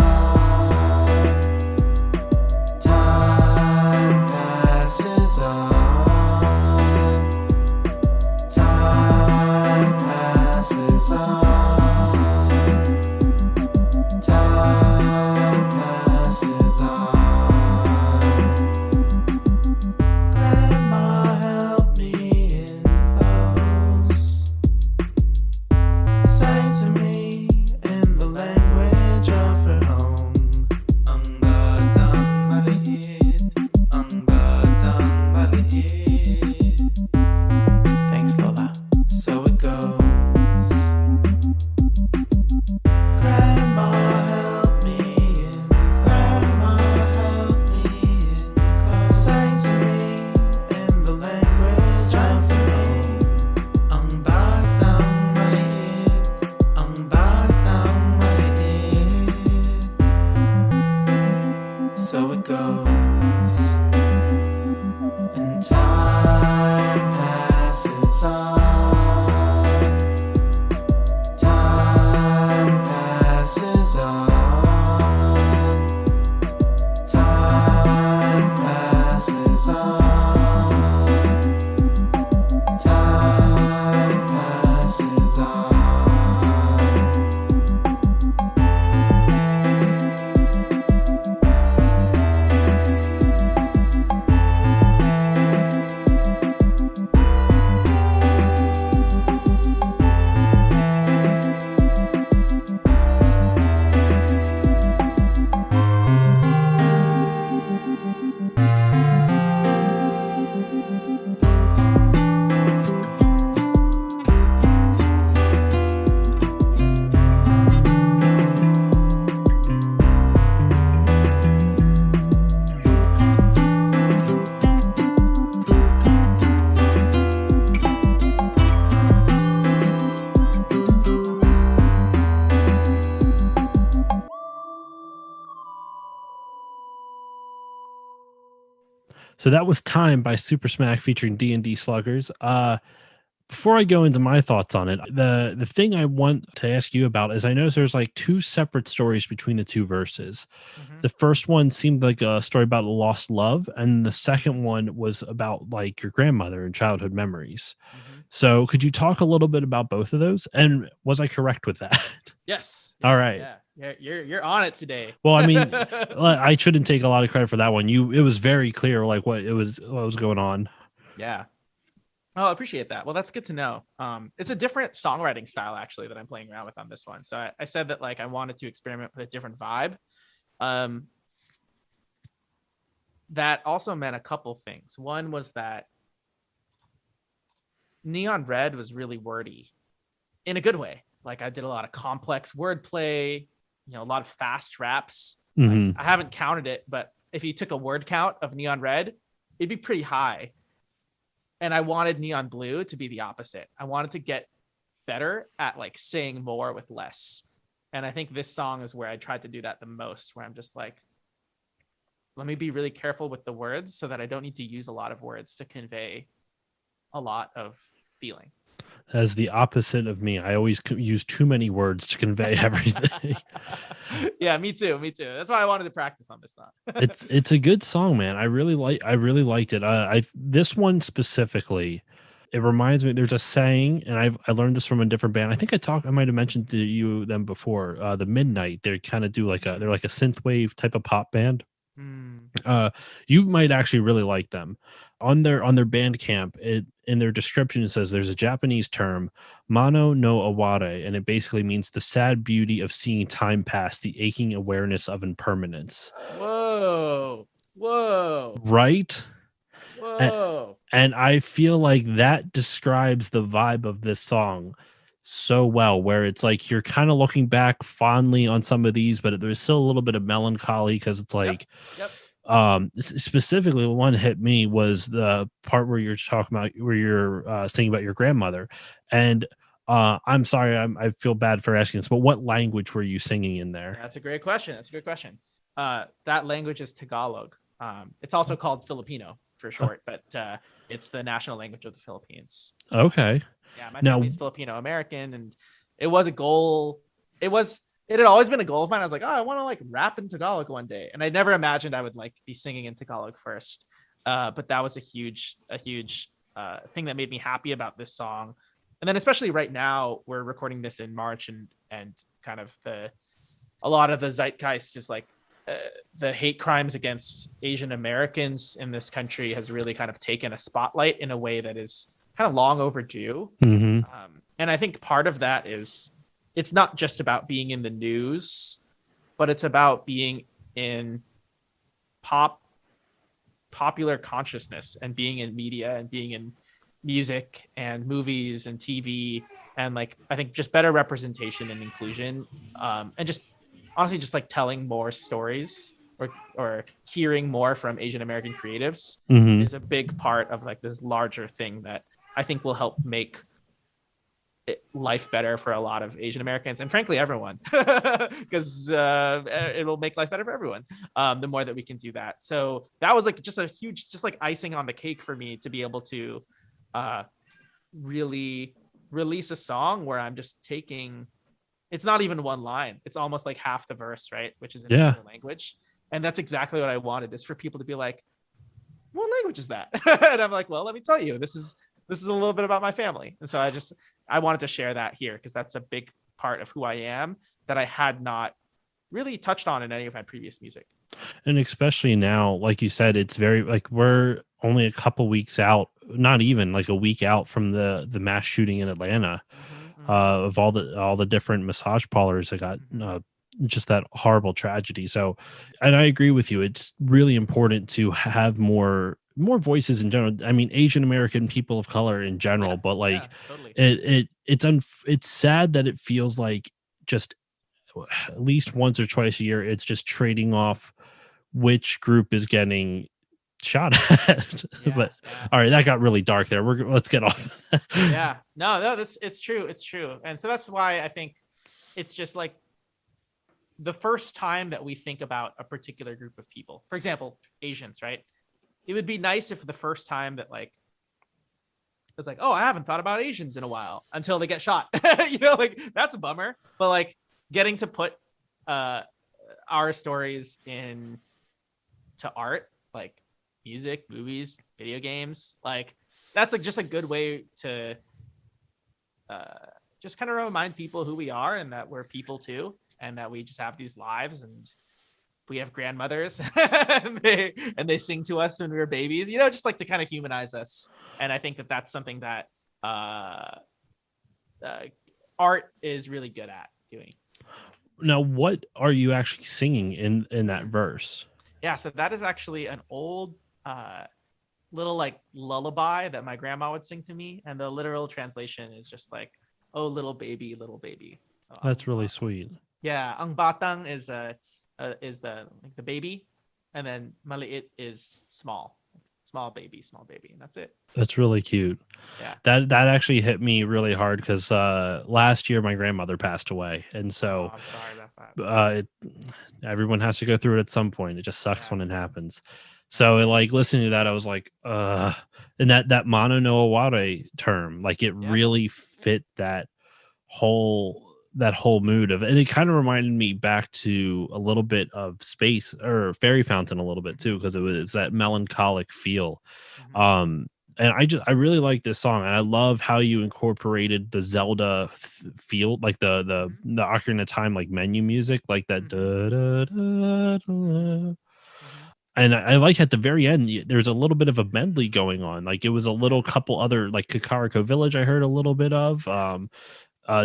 Time passes on. Time passes on. Time passes on. Grandma held me in close, sang to me in the language of her home. Ang maliit, maliit. Thanks, Lola. So it goes. Grandma held me in close, sang to me in the language of her home. Ang batang maliit. So it goes. And time passes on. Time passes on. Time passes on. Time passes on. So that was Time by Super Smack featuring D&D Sluggers. Before I go into my thoughts on it, the thing I want to ask you about is I noticed there's like two separate stories between the two verses. Mhm. The first one seemed like a story about a lost love, and the second one was about like your grandmother and childhood memories. Mhm. So, could you talk a little bit about both of those? And was I correct with that? Yes. All Yeah, right. yeah. You're on it today. Well, I mean, I shouldn't take a lot of credit for that one. It was very clear, like what was going on. Yeah. Oh, I appreciate that. Well, that's good to know. It's a different songwriting style actually that I'm playing around with on this one. So I said that like I wanted to experiment with a different vibe. That also meant a couple things. One was that Neon Red was really wordy in a good way. Like I did a lot of complex wordplay, a lot of fast raps. Mhm. I haven't counted it, but if you took a word count of Neon Red, it'd be pretty high. And I wanted Neon Blue to be the opposite. I wanted to get better at like saying more with less. And I think this song is where I tried to do that the most, where I'm just like, let me be really careful with the words so that I don't need to use a lot of words to convey a lot of feeling. As the opposite of me, I always use too many words to convey everything. Yeah, me too. That's why I wanted to practice on this song. It's a good song, man. I really liked it. I this one specifically, it reminds me. There's a saying, and I learned this from a different band. I think I might have mentioned to you them before. The Midnight. They kind of do they're like a synthwave type of pop band. You might actually really like them. On their Bandcamp, in their description it says there's a Japanese term, mano no aware, and it basically means the sad beauty of seeing time pass, the aching awareness of impermanence. Whoa. Right? Whoa. And I feel like that describes the vibe of this song so well, where it's like you're kind of looking back fondly on some of these, but there's still a little bit of melancholy because it's like, Yep. Specifically, the one that hit me was the part where you're talking about where you're singing about your grandmother, and I'm sorry, I feel bad for asking this, but what language were you singing in there? That's a great question. That language is Tagalog. It's also called Filipino for short, but it's the national language of the Philippines. Okay. Yeah, my Now- family's Filipino American, and it was a goal. It had always been a goal of mine. I was like, oh, I want to like rap in Tagalog one day, and I never imagined I would like be singing in Tagalog first. But that was a huge thing that made me happy about this song. And then especially right now, we're recording this in March, and kind of a lot of the zeitgeist is like the hate crimes against Asian Americans in this country has really kind of taken a spotlight in a way that is kind of long overdue. Mm-hmm. And I think part of that is it's not just about being in the news, but it's about being in popular consciousness and being in media and being in music and movies and TV, and like I think just better representation and inclusion, and just honestly just like telling more stories or hearing more from Asian American creatives Mm-hmm. is a big part of like this larger thing that I think will help make life better for a lot of Asian Americans and frankly everyone, because it'll make life better for everyone the more that we can do that. So that was like just a huge, just like icing on the cake for me to be able to really release a song where I'm just taking, it's not even one line, it's almost like half the verse, right, which is in another language. And that's exactly what I wanted, is for people to be like, what language is that? And I'm like, well, let me tell you, this is a little bit about my family. And so I wanted to share that here because that's a big part of who I am that I had not really touched on in any of my previous music. And especially now, like you said, it's very like we're only a couple weeks out, not even like a week out from the mass shooting in Atlanta, of all the different massage parlors that got just that horrible tragedy. So, and I agree with you. It's really important to have more voices in general. I mean, Asian American people of color in general, but like totally. it's sad that it feels like just at least once or twice a year, it's just trading off which group is getting shot at. But all right, that got really dark there. Let's get off. No, it's true. And so that's why I think it's just like the first time that we think about a particular group of people, for example, Asians, right? It would be nice if the first time that like It's like, oh, I haven't thought about Asians in a while until they get shot. Like that's a bummer. But like getting to put our stories in to art, like music, movies, video games, like that's like just a good way to just kind of remind people who we are and that we're people too, and that we just have these lives and we have grandmothers and they sing to us when we were babies, just like to kind of humanize us. And I think that that's something that art is really good at doing. Now, what are you actually singing in that verse? Yeah, so that is actually an old little like lullaby that my grandma would sing to me, and the literal translation is just like, "Oh, little baby, little baby." So, That's really sweet. Yeah, ang batang is the baby, and then maliit is small baby, and that's it. That's really cute. Yeah, that actually hit me really hard because last year my grandmother passed away, and so I'm sorry about that. everyone has to go through it at some point. It just sucks when it happens. So like listening to that, I was like, and that mono no aware term, like it really fit that whole mood of, and it kind of reminded me back to a little bit of Space or Fairy Fountain a little bit too, because it's that melancholic feel. And I really like this song, and I love how you incorporated the Zelda feel, like the Ocarina of Time like menu music, like that. And I like at the very end, there's a little bit of a medley going on. Like it was a little couple other, like Kakariko Village, I heard a little bit of.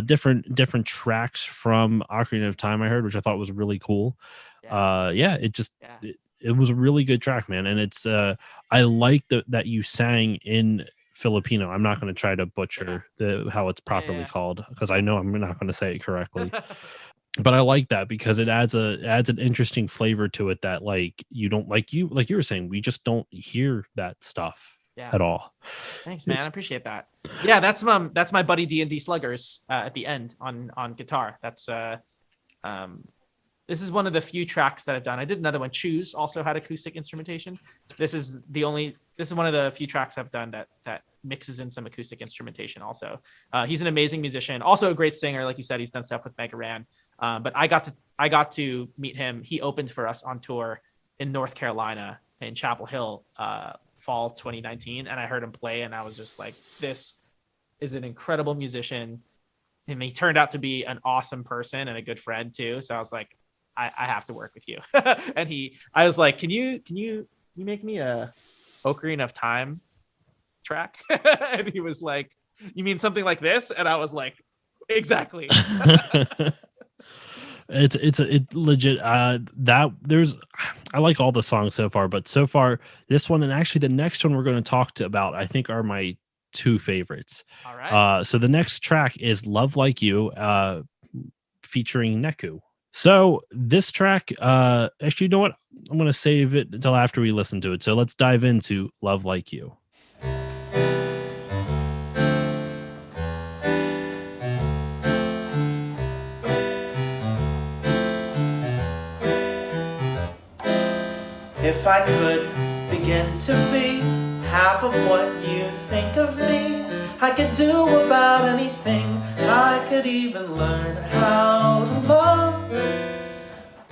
Different tracks from Ocarina of Time I heard, which I thought was really cool. It was a really good track, man. And it's I like that you sang in Filipino. I'm not going to try to butcher how it's properly called, because I know I'm not going to say it correctly. But I like that because it adds an interesting flavor to it that like you don't, like you were saying, we just don't hear that stuff at all. Thanks, man. I appreciate that. Yeah, that's my buddy D&D Sluggers at the end on guitar. That's this is one of the few tracks that I've done. I did another one. Choose also had acoustic instrumentation. This is one of the few tracks I've done that mixes in some acoustic instrumentation also. He's an amazing musician, also a great singer. Like you said, he's done stuff with Mega Ran. But I got to meet him. He opened for us on tour in North Carolina in Chapel Hill, fall 2019, and I heard him play, and I was just like, this is an incredible musician. And he turned out to be an awesome person and a good friend too. So I was like, I have to work with you. And I was like, can you make me a Ocarina of Time track? And he was like, you mean something like this? And I was like, exactly. It's legit. I like all the songs so far, but so far this one, and actually the next one we're going to talk about, I think are my two favorites. All right. So the next track is Love Like You, featuring Neku. So this track, actually, you know what? I'm going to save it until after we listen to it. So let's dive into Love Like You. If I could begin to be half of what you think of me, I could do about anything. I could even learn how to love.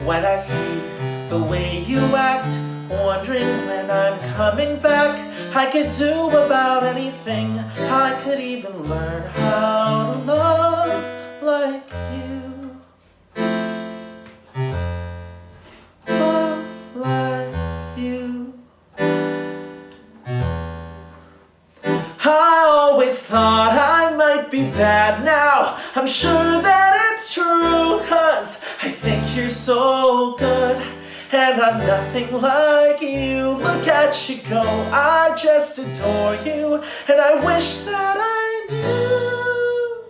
When I see the way you act, wondering when I'm coming back, I could do about anything. I could even learn how to love like you. Love like you. I always thought I might be bad now. I'm sure that it's true, 'cause I think you're so good, and I'm nothing like you. Look at you go, I just adore you, and I wish that I knew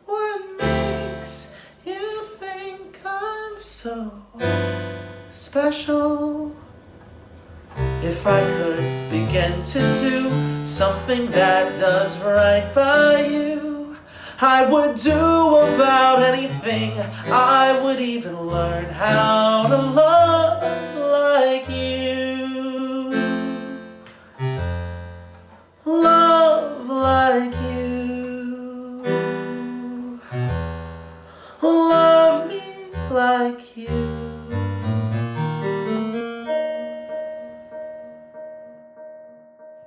what makes you think I'm so special. If I could begin to do something that does right by you, I would do about anything. I would even learn how to love like you. Love like you.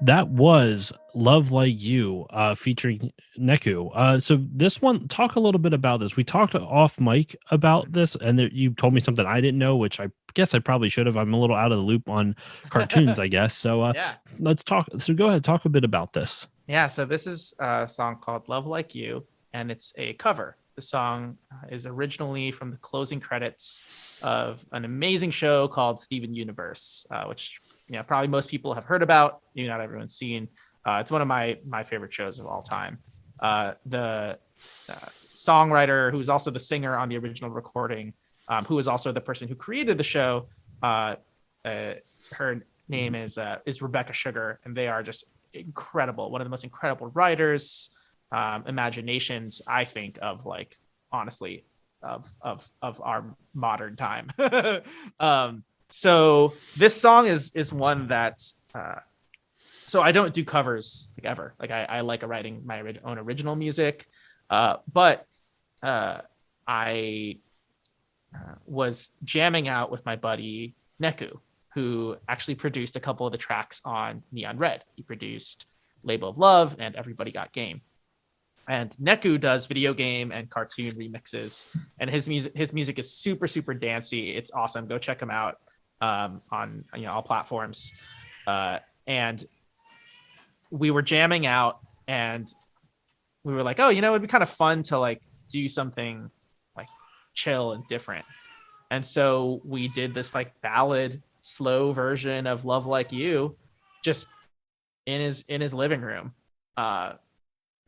That was Love Like You, featuring Neku. So this one, talk a little bit about this. We talked off mic about this, and you told me something I didn't know, which I guess I probably should have. I'm a little out of the loop on cartoons, I guess. So Yeah. let's talk. So go ahead, talk a bit about this. Yeah, so this is a song called Love Like You, and it's a cover. The song is originally from the closing credits of an amazing show called Steven Universe, which probably most people have heard about, maybe not everyone's seen. It's one of my favorite shows of all time. The songwriter, who's also the singer on the original recording, who is also the person who created the show, her name is Rebecca Sugar, and they are just incredible. One of the most incredible writers, imaginations, I think, of like, honestly, of our modern time. So this song is one that so I don't do covers like ever. Like I like writing my own original music, but I was jamming out with my buddy Neku, who actually produced a couple of the tracks on Neon Red. He produced Label of Love and Everybody Got Game. And Neku does video game and cartoon remixes, and his music is super, super dancey. It's awesome. Go check him out on all platforms. And we were jamming out, and we were like, oh, it'd be kind of fun to like do something like chill and different. And so we did this like ballad, slow version of Love Like You, just in his living room.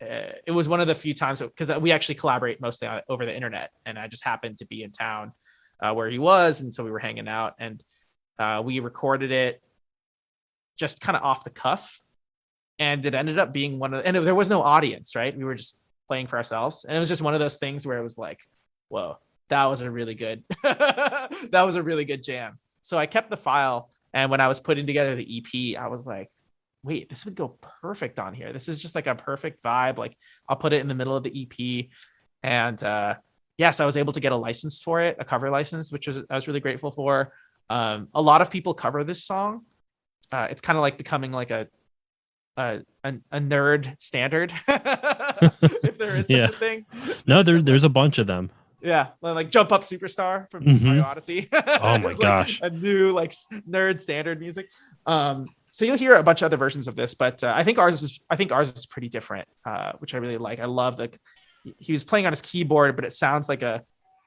It was one of the few times, because we actually collaborate mostly over the internet, and I just happened to be in town where he was, and so we were hanging out, and we recorded it just kind of off the cuff, and it ended up being and there was no audience, right? We were just playing for ourselves, and it was just one of those things where it was like, whoa, that was a really good jam. So I kept the file, and when I was putting together the EP, I was like, wait, this would go perfect on here. This is just like a perfect vibe. Like, I'll put it in the middle of the EP. And so I was able to get a license for it, a cover license, which I was really grateful for. A lot of people cover this song. It's kind of like becoming like a nerd standard, if there is such a thing. No, there's a bunch of them. Yeah, like Jump Up Superstar from Mario Odyssey. Oh my gosh, a new like nerd standard music. So you'll hear a bunch of other versions of this, but I think ours is pretty different, which I really like. I love he was playing on his keyboard, but it sounds like a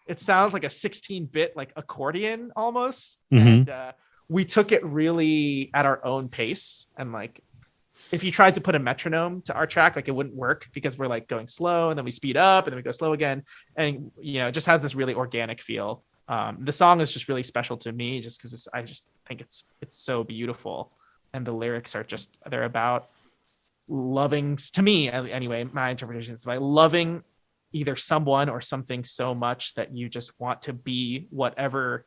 16-bit like accordion almost. Mm-hmm. And we took it really at our own pace, and like if you tried to put a metronome to our track, like it wouldn't work, because we're like going slow and then we speed up and then we go slow again, and it just has this really organic feel. The song is just really special to me, just because I just think it's so beautiful. And the lyrics are they're about loving, to me anyway, my interpretation is about loving either someone or something so much that you just want to be whatever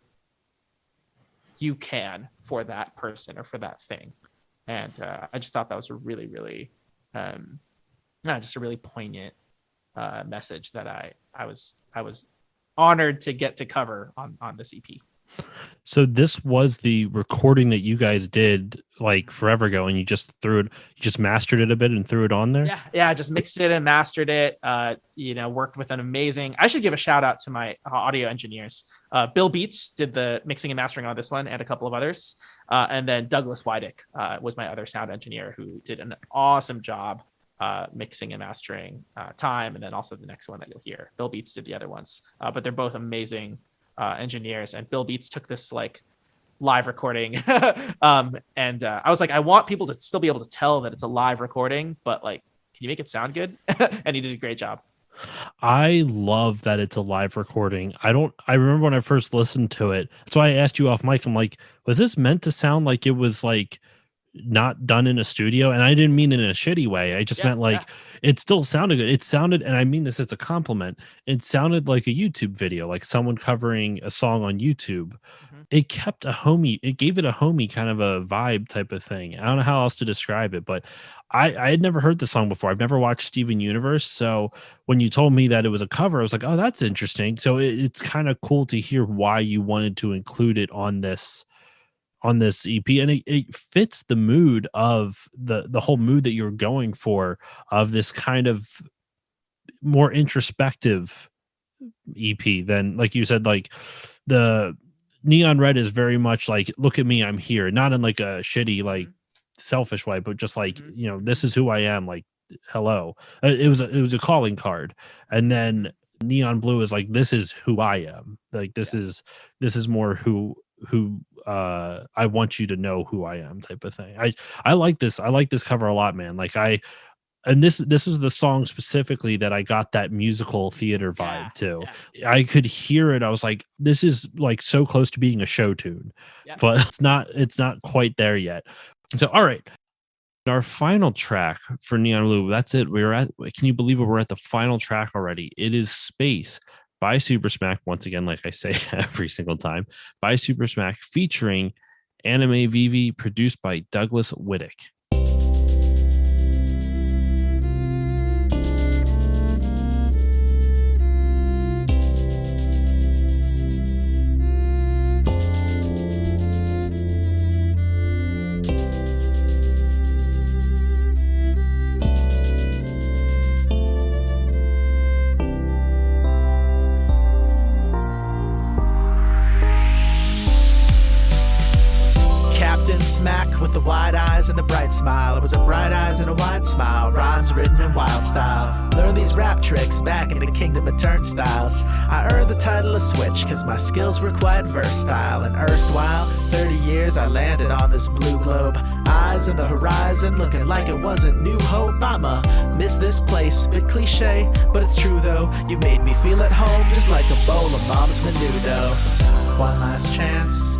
you can for that person or for that thing. And I just thought that was a really, really, just a really poignant message that I was honored to get to cover on this EP. So this was the recording that you guys did like forever ago, and you just mastered it a bit and threw it on there? Yeah, I just mixed it and mastered it. Worked with an amazing, I should give a shout out to my audio engineers. Bill Beats did the mixing and mastering on this one, and a couple of others. And then Douglas Wydick was my other sound engineer, who did an awesome job mixing and mastering Time, and then also the next one that you'll hear. Bill Beats did the other ones, but they're both amazing engineers. And Bill Beats took this like live recording and I was like, I want people to still be able to tell that it's a live recording, but like, can you make it sound good? And he did a great job. I love that it's a live recording. I remember when I first listened to it, so I asked you off mic, I'm like, was this meant to sound like it was like not done in a studio, and I didn't mean it in a shitty way. I just Yeah, meant like it still sounded good. It sounded, and I mean this as a compliment, it sounded like a YouTube video, like someone covering a song on YouTube. Mhm. It kept a homey, it gave it a homey kind of a vibe type of thing. I don't know how else to describe it, but I had never heard the song before. I've never watched Steven Universe. So when you told me that it was a cover, I was like, oh, that's interesting. So it's kind of cool to hear why you wanted to include it on this EP, and it fits the mood of the whole mood that you're going for, of this kind of more introspective EP than, like you said, like the Neon Red is very much like, look at me, I'm here, not in like a shitty, like selfish way, but just like, Mhm. you know, this is who I am, like, hello. It was a calling card. And then Neon Blue is like, this is who I am. Like this is more who I want you to know who I am type of thing. I like this. I like this cover a lot, man. Like and this is the song specifically that I got that musical theater Yeah, vibe to. yeah. I could hear it. I was like, this is like so close to being a show tune, Yeah. but it's not quite there yet. So, all right. Our final track for Neon Blue. That's it. Can you believe it? We're at the final track already. It is Space by Super Smack. Once again, like I say every single time, by Super Smack, featuring Anime Vivi, produced by Douglas Wittick. Captain Smack with the wide eyes and the bright smile. It was a bright eyes and a wide smile. Rhymes written in wild style. Learn these rap tricks back in the kingdom of turnstiles. I earned the title of Switch cause my skills were quite versatile. And erstwhile, 30 years I landed on this blue globe. Eyes on the horizon looking like it wasn't New Hope. I'ma miss this place, bit cliche, but it's true though. You made me feel at home just like a bowl of mom's menudo. One last chance,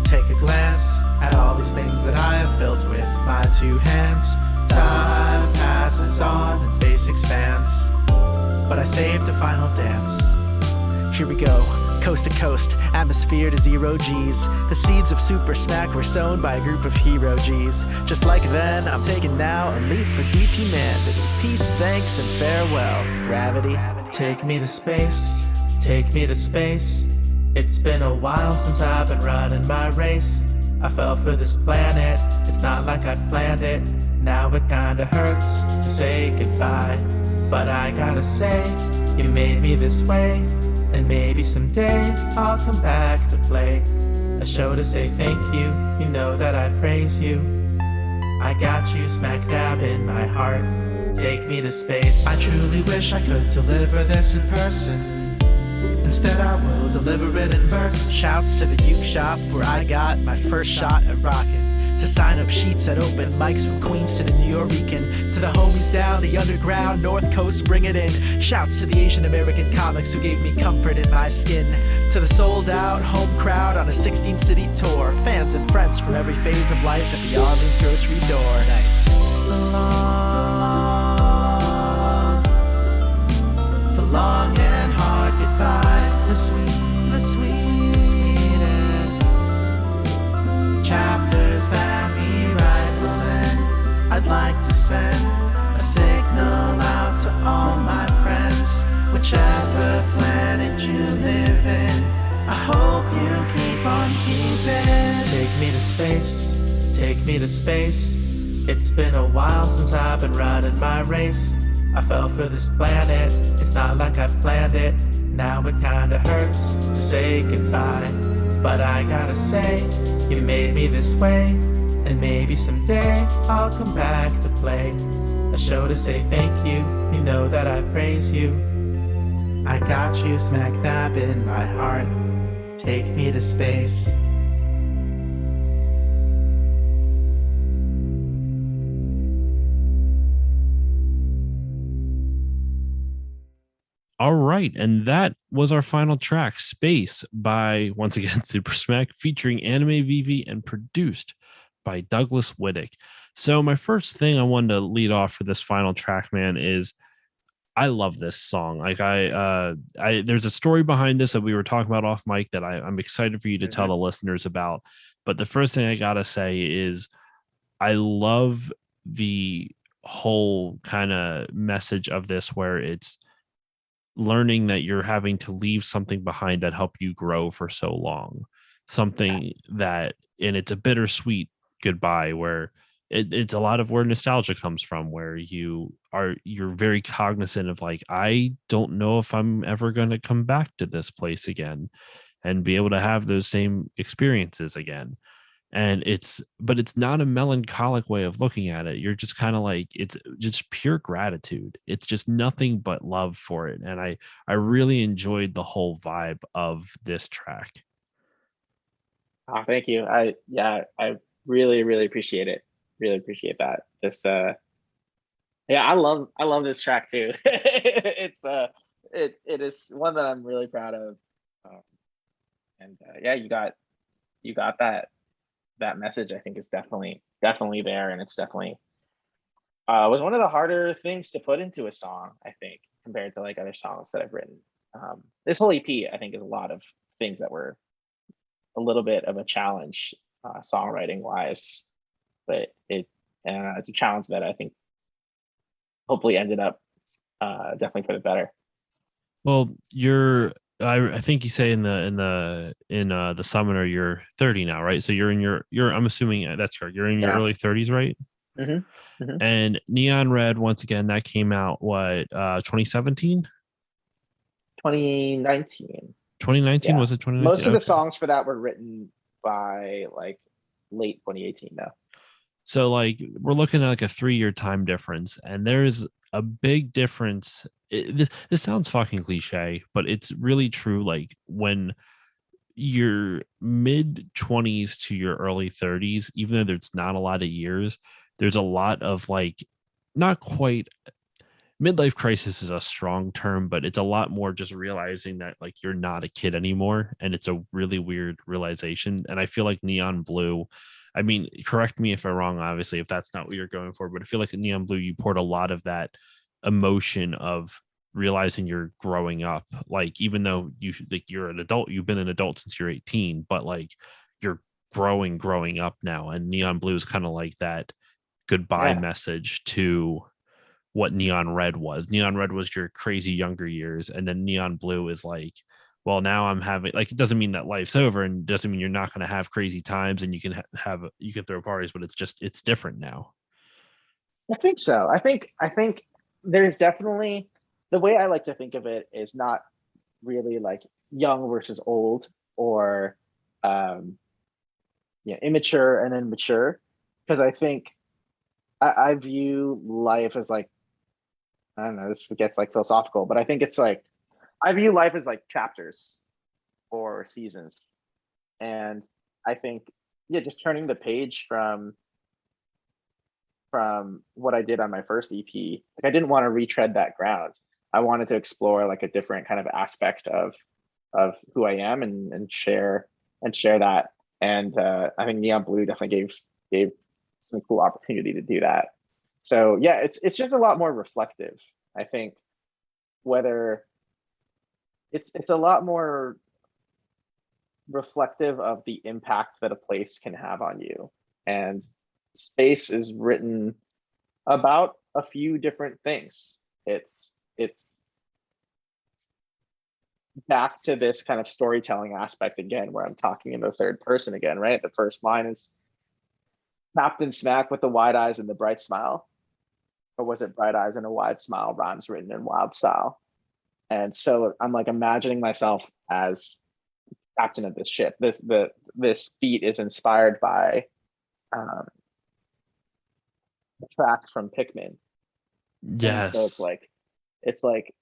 take a glance at all these things that I have built with my two hands. Time passes on and space expands, but I saved a final dance. Here we go, coast to coast, atmosphere to zero G's. The seeds of Super Smack were sown by a group of hero G's. Just like then, I'm taking now a leap for deep humanity. Peace, thanks, and farewell, gravity. Take me to space, take me to space. It's been a while since I've been running my race. I fell for this planet, it's not like I planned it. Now it kinda hurts to say goodbye, but I gotta say, you made me this way. And maybe someday I'll come back to play a show to say thank you. You know that I praise you. I got you smack dab in my heart. Take me to space. I truly wish I could deliver this in person. Instead I will deliver it in verse. Shouts to the uke shop where I got my first shot at rockin'. To sign up sheets at open mics from Queens to the New Yorican. To the homies down the underground, North Coast, bring it in. Shouts to the Asian American comics who gave me comfort in my skin. To the sold out home crowd on a 16-city tour. Fans and friends from every phase of life at the Arlene's grocery door. Nice. The long and hard goodbye. The sweetest chapters that we write will end. I'd like to send a signal out to all my friends, whichever planet you live in. I hope you keep on keeping. Take me to space, take me to space. It's been a while since I've been running my race. I fell for this planet, it's not like I planned it. Now it kinda hurts to say goodbye, but I gotta say, you made me this way. And maybe someday I'll come back to play a show to say thank you. You know that I praise you. I got you smack dab in my heart. Take me to space. All right, and that was our final track, Space, by, once again, Super Smack, featuring Anime Vivi and produced by Douglas Whittick. So my first thing I wanted to lead off for this final track, man, is I love this song. Like I there's a story behind this that we were talking about off mic that I'm excited for you to tell the listeners about. But the first thing I gotta say is I love the whole kind of message of this where it's learning that you're having to leave something behind that helped you grow for so long. Something that, and it's a bittersweet goodbye where it's a lot of where nostalgia comes from, where you're very cognizant of like, I don't know if I'm ever going to come back to this place again and be able to have those same experiences again. And but it's not a melancholic way of looking at it. You're just kind of like, it's just pure gratitude. It's just nothing but love for it. And I really enjoyed the whole vibe of this track. Oh, thank you. I really, really appreciate it. Really appreciate that. I love this track too. It's it is one that I'm really proud of. You got that message. I think is definitely there, and it's definitely was one of the harder things to put into a song, I think, compared to like other songs that I've written. This whole EP, I think, is a lot of things that were a little bit of a challenge songwriting wise, but it's a challenge that I think hopefully ended up definitely for the better. Well, I think you say in the summoner you're 30 now, right? So you're in your I'm assuming that's correct. You're in your early 30s, right? Mm-hmm. Mm-hmm. And Neon Red, once again, that came out 2017? 2019. 2019, was it 2019? Most of the songs for that were written by like late 2018 though. So like we're looking at like a 3-year time difference, and there's a big difference. This sounds fucking cliche, but it's really true. Like when your mid 20s to your early 30s, even though there's not a lot of years, there's a lot of like, not quite, midlife crisis is a strong term, but it's a lot more just realizing that like you're not a kid anymore. And it's a really weird realization. And I feel like Neon Blue, I mean, correct me if I'm wrong, obviously, if that's not what you're going for, but I feel like in Neon Blue, you poured a lot of that emotion of realizing you're growing up. Like, even though you're an adult, you've been an adult since you're 18, but like you're growing up now. And Neon Blue is kind of like that goodbye message to what Neon Red was. Neon Red was your crazy younger years, and then Neon Blue is like, well, now I'm having, like, it doesn't mean that life's over, and doesn't mean you're not going to have crazy times, and you can you can throw parties, but it's different now. I think so. I think there's definitely, the way I like to think of it is not really like young versus old, or immature and then mature, because I think I view life as like, I don't know, this gets like philosophical, but I think it's like, I view life as like chapters or seasons. And I think, just turning the page from what I did on my first EP, like I didn't want to retread that ground. I wanted to explore like a different kind of aspect of who I am, and share that. And I think Neon Blue definitely gave some cool opportunity to do that. So yeah, it's just a lot more reflective. I think whether it's a lot more reflective of the impact that a place can have on you. And Space is written about a few different things. It's back to this kind of storytelling aspect again, where I'm talking in the third person again, right? The first line is Captain Smack with the wide eyes and the bright smile. Or was it bright eyes and a wide smile, rhymes written in wild style? And so I'm like imagining myself as captain of this ship. This beat is inspired by a track from Pikmin. Yes. And so it's like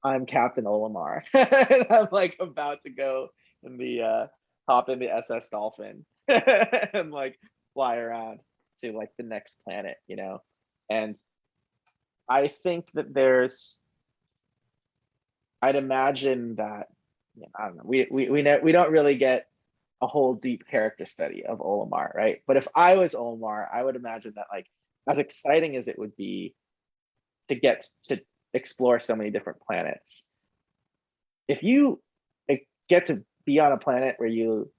I'm Captain Olimar, and I'm like about to go in the hop in the SS Dolphin and like fly around to like the next planet, And I think that I'd imagine that, I don't know, we don't really get a whole deep character study of Olimar, right? But if I was Olimar, I would imagine that like as exciting as it would be to get to explore so many different planets, if you get to be on a planet where you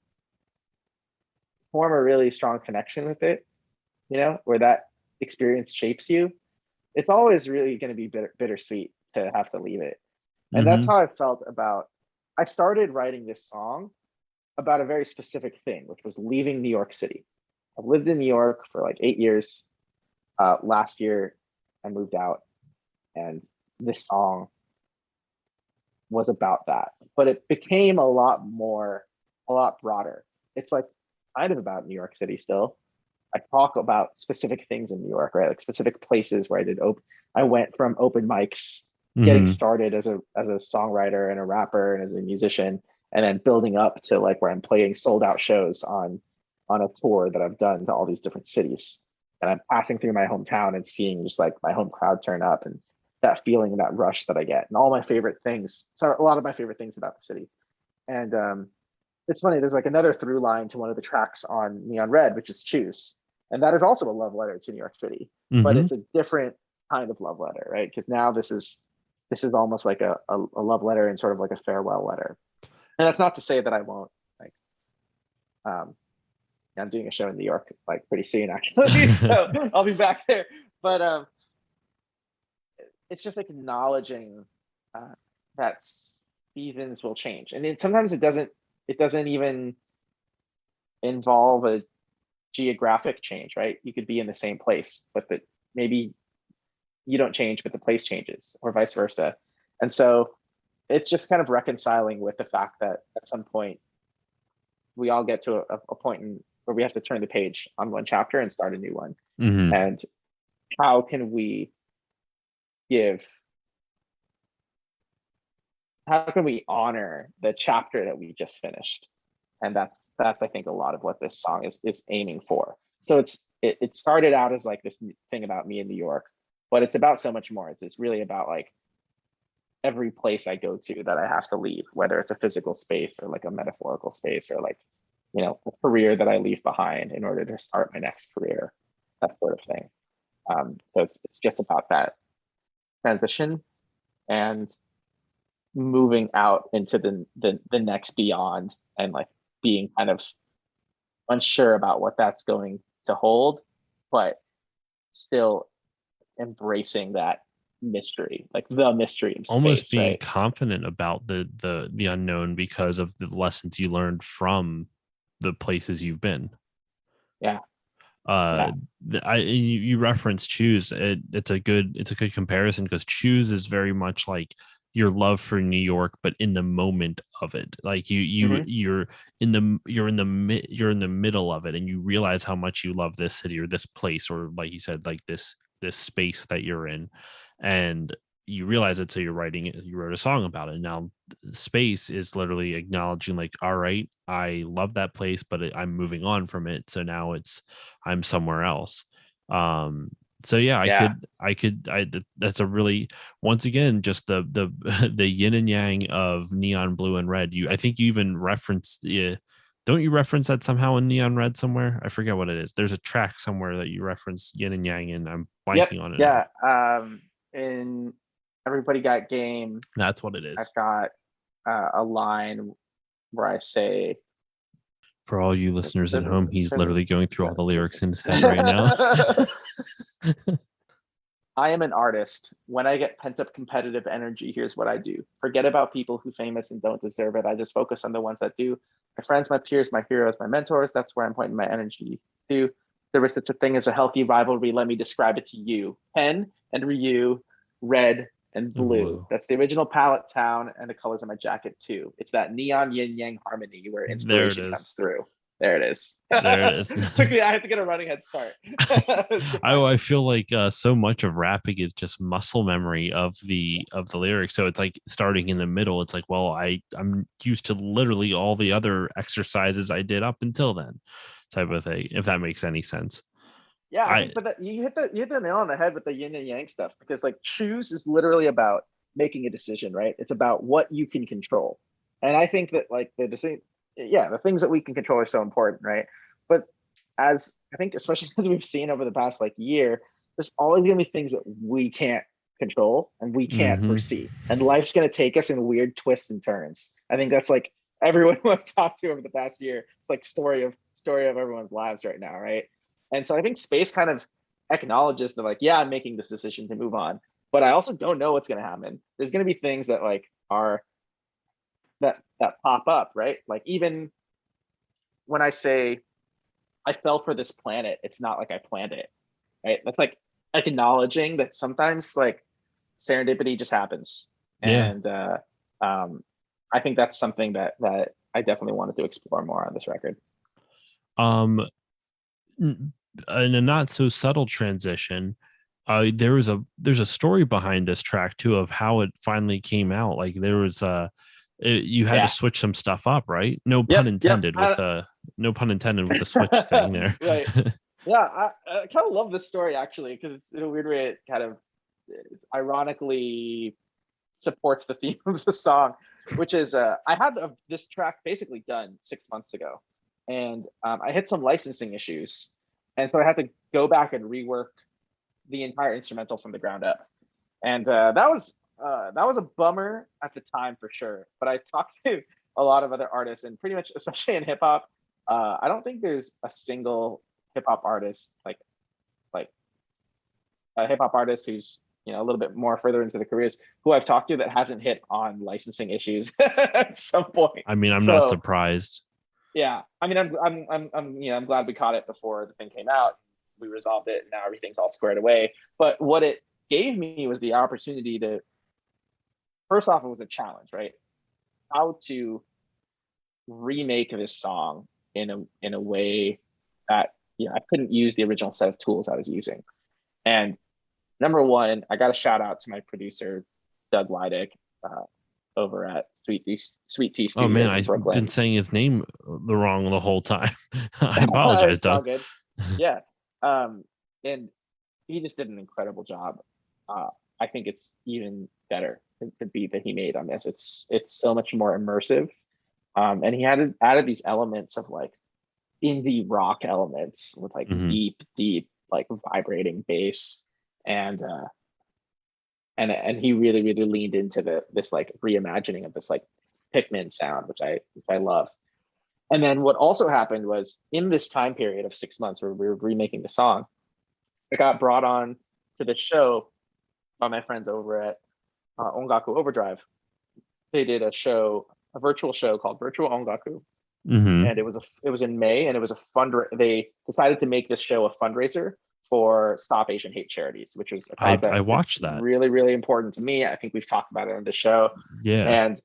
form a really strong connection with it, you know, where that experience shapes you, it's always really going to be bittersweet to have to leave it. And that's how I felt about, I started writing this song about a very specific thing, which was leaving New York City. I've lived in New York for like 8 years. Last year I moved out, and this song was about that, but it became a lot broader. It's like kind of about New York City still. I talk about specific things in New York, right? Like specific places where I went from open mics, getting started as a songwriter and a rapper and as a musician, and then building up to like where I'm playing sold out shows on a tour that I've done to all these different cities. And I'm passing through my hometown and seeing just like my home crowd turn up, and that feeling and that rush that I get, and all my favorite things. So a lot of my favorite things about the city. And it's funny, there's like another through line to one of the tracks on Neon Red, which is Choose. And that is also a love letter to New York City, but it's a different kind of love letter, right? Because now this is almost like a love letter and sort of like a farewell letter. And that's not to say that I won't, like, I'm doing a show in New York like pretty soon actually, so I'll be back there. But it's just acknowledging that seasons will change, and then sometimes it doesn't even involve a geographic change, right? You could be in the same place, but maybe you don't change, but the place changes, or vice versa. And so it's just kind of reconciling with the fact that at some point we all get to a point where we have to turn the page on one chapter and start a new one. And how can we honor the chapter that we just finished? And that's I think a lot of what this song is aiming for. So it started out as like this thing about me in New York, but it's about so much more. It's really about like every place I go to that I have to leave, whether it's a physical space or like a metaphorical space, or like, you know, a career that I leave behind in order to start my next career, that sort of thing. So it's just about that transition and moving out into the next beyond, and like being kind of unsure about what that's going to hold, but still embracing that mystery, like the mystery of space, almost being right? confident about the unknown because of the lessons you learned from the places you've been. You reference Choose. It's a good comparison, because Choose is very much like your love for New York, but in the moment of it. Like you're in the middle of it, and you realize how much you love this city or this place, or like you said, like this space that you're in, and you realize it. So you wrote a song about it. Now Space is literally acknowledging like, all right, I love that place, but I'm moving on from it. So now I'm somewhere else. So yeah, that's a really, once again, just the the yin and yang of Neon Blue and Red. I think you even referenced, don't you reference that somehow in Neon Red somewhere? I forget what it is. There's a track somewhere that you reference yin and yang, and I'm blanking on it. Yeah. In Everybody Got Game, that's what it is. I've got a line where I say, for all you listeners at home, he's literally going through all the lyrics in his head right now. I am an artist. When I get pent up competitive energy, here's what I do. Forget about people who famous and don't deserve it. I just focus on the ones that do. My friends, my peers, my heroes, my mentors. That's where I'm pointing my energy to. There is such a thing as a healthy rivalry. Let me describe it to you. Pen and Ryu, red and blue. That's the original palette town, and the colors of my jacket too. It's that neon yin yang harmony where inspiration comes through. There it is. There it is. I have to get a running head start. I feel like so much of rapping is just muscle memory of the lyrics. So it's like starting in the middle. It's like, well, I'm used to literally all the other exercises I did up until then, type of thing. If that makes any sense. Yeah, I think, but you hit the nail on the head with the yin and yang stuff, because like Choose is literally about making a decision, right? It's about what you can control, and I think that like the yeah, the things that we can control are so important, right? But as I think, especially as we've seen over the past like year, there's always gonna be things that we can't control and we can't Mm-hmm. foresee. And life's gonna take us in weird twists and turns. I think that's like everyone who I've talked to over the past year, it's like story of everyone's lives right now, right? And so I think space kind of acknowledges that, like, yeah, I'm making this decision to move on, but I also don't know what's gonna happen. There's gonna be things that like are that pop up, right? Like even when I say I fell for this planet, it's not like I planned it, right? That's like acknowledging that sometimes like serendipity just happens. Yeah. And I think that's something that I definitely wanted to explore more on this record. Um, in a not so subtle transition, there's a story behind this track too of how it finally came out. Like there was you had to Yeah. switch some stuff up, right? No pun Yep. Yep. intended with no pun intended with the switch thing there. Right. Yeah, I kind of love this story actually because it's in a weird way it kind of ironically supports the theme of the song, which is I had this track basically done 6 months ago, and I hit some licensing issues, and so I had to go back and rework the entire instrumental from the ground up, and that was a bummer at the time for sure. But I talked to a lot of other artists, and pretty much, especially in hip hop, I don't think there's a single hip hop artist like a hip hop artist who's a little bit more further into the careers who I've talked to that hasn't hit on licensing issues at some point. I mean, I'm not So surprised. yeah, I mean, I'm glad we caught it before the thing came out. We resolved it, and now everything's all squared away. But what it gave me was the opportunity to, first off, it was a challenge, right? How to remake this song in a way that I couldn't use the original set of tools I was using. And number one, I got to shout out to my producer, Doug Leidick, over at Sweet Tea Studios Oh man, in I've Brooklyn. been saying his name the wrong the whole time. I apologize, It's all Doug. good. Yeah. And he just did an incredible job. I think it's even better, the beat that he made on this. It's so much more immersive. And he added these elements of like indie rock elements with like Mhm. deep, like vibrating bass. And he really leaned into this like reimagining of this like Pikmin sound, which I love. And then what also happened was in this time period of 6 months where we were remaking the song, I got brought on to this show by my friends over at Ongaku Overdrive. They did a virtual show called Virtual Ongaku, Mhm. and it was in May, and it was a they decided to make this show a fundraiser for Stop Asian Hate charities, which was a cause that I is watched that. really important to me. I think we've talked about it on the show, Yeah. and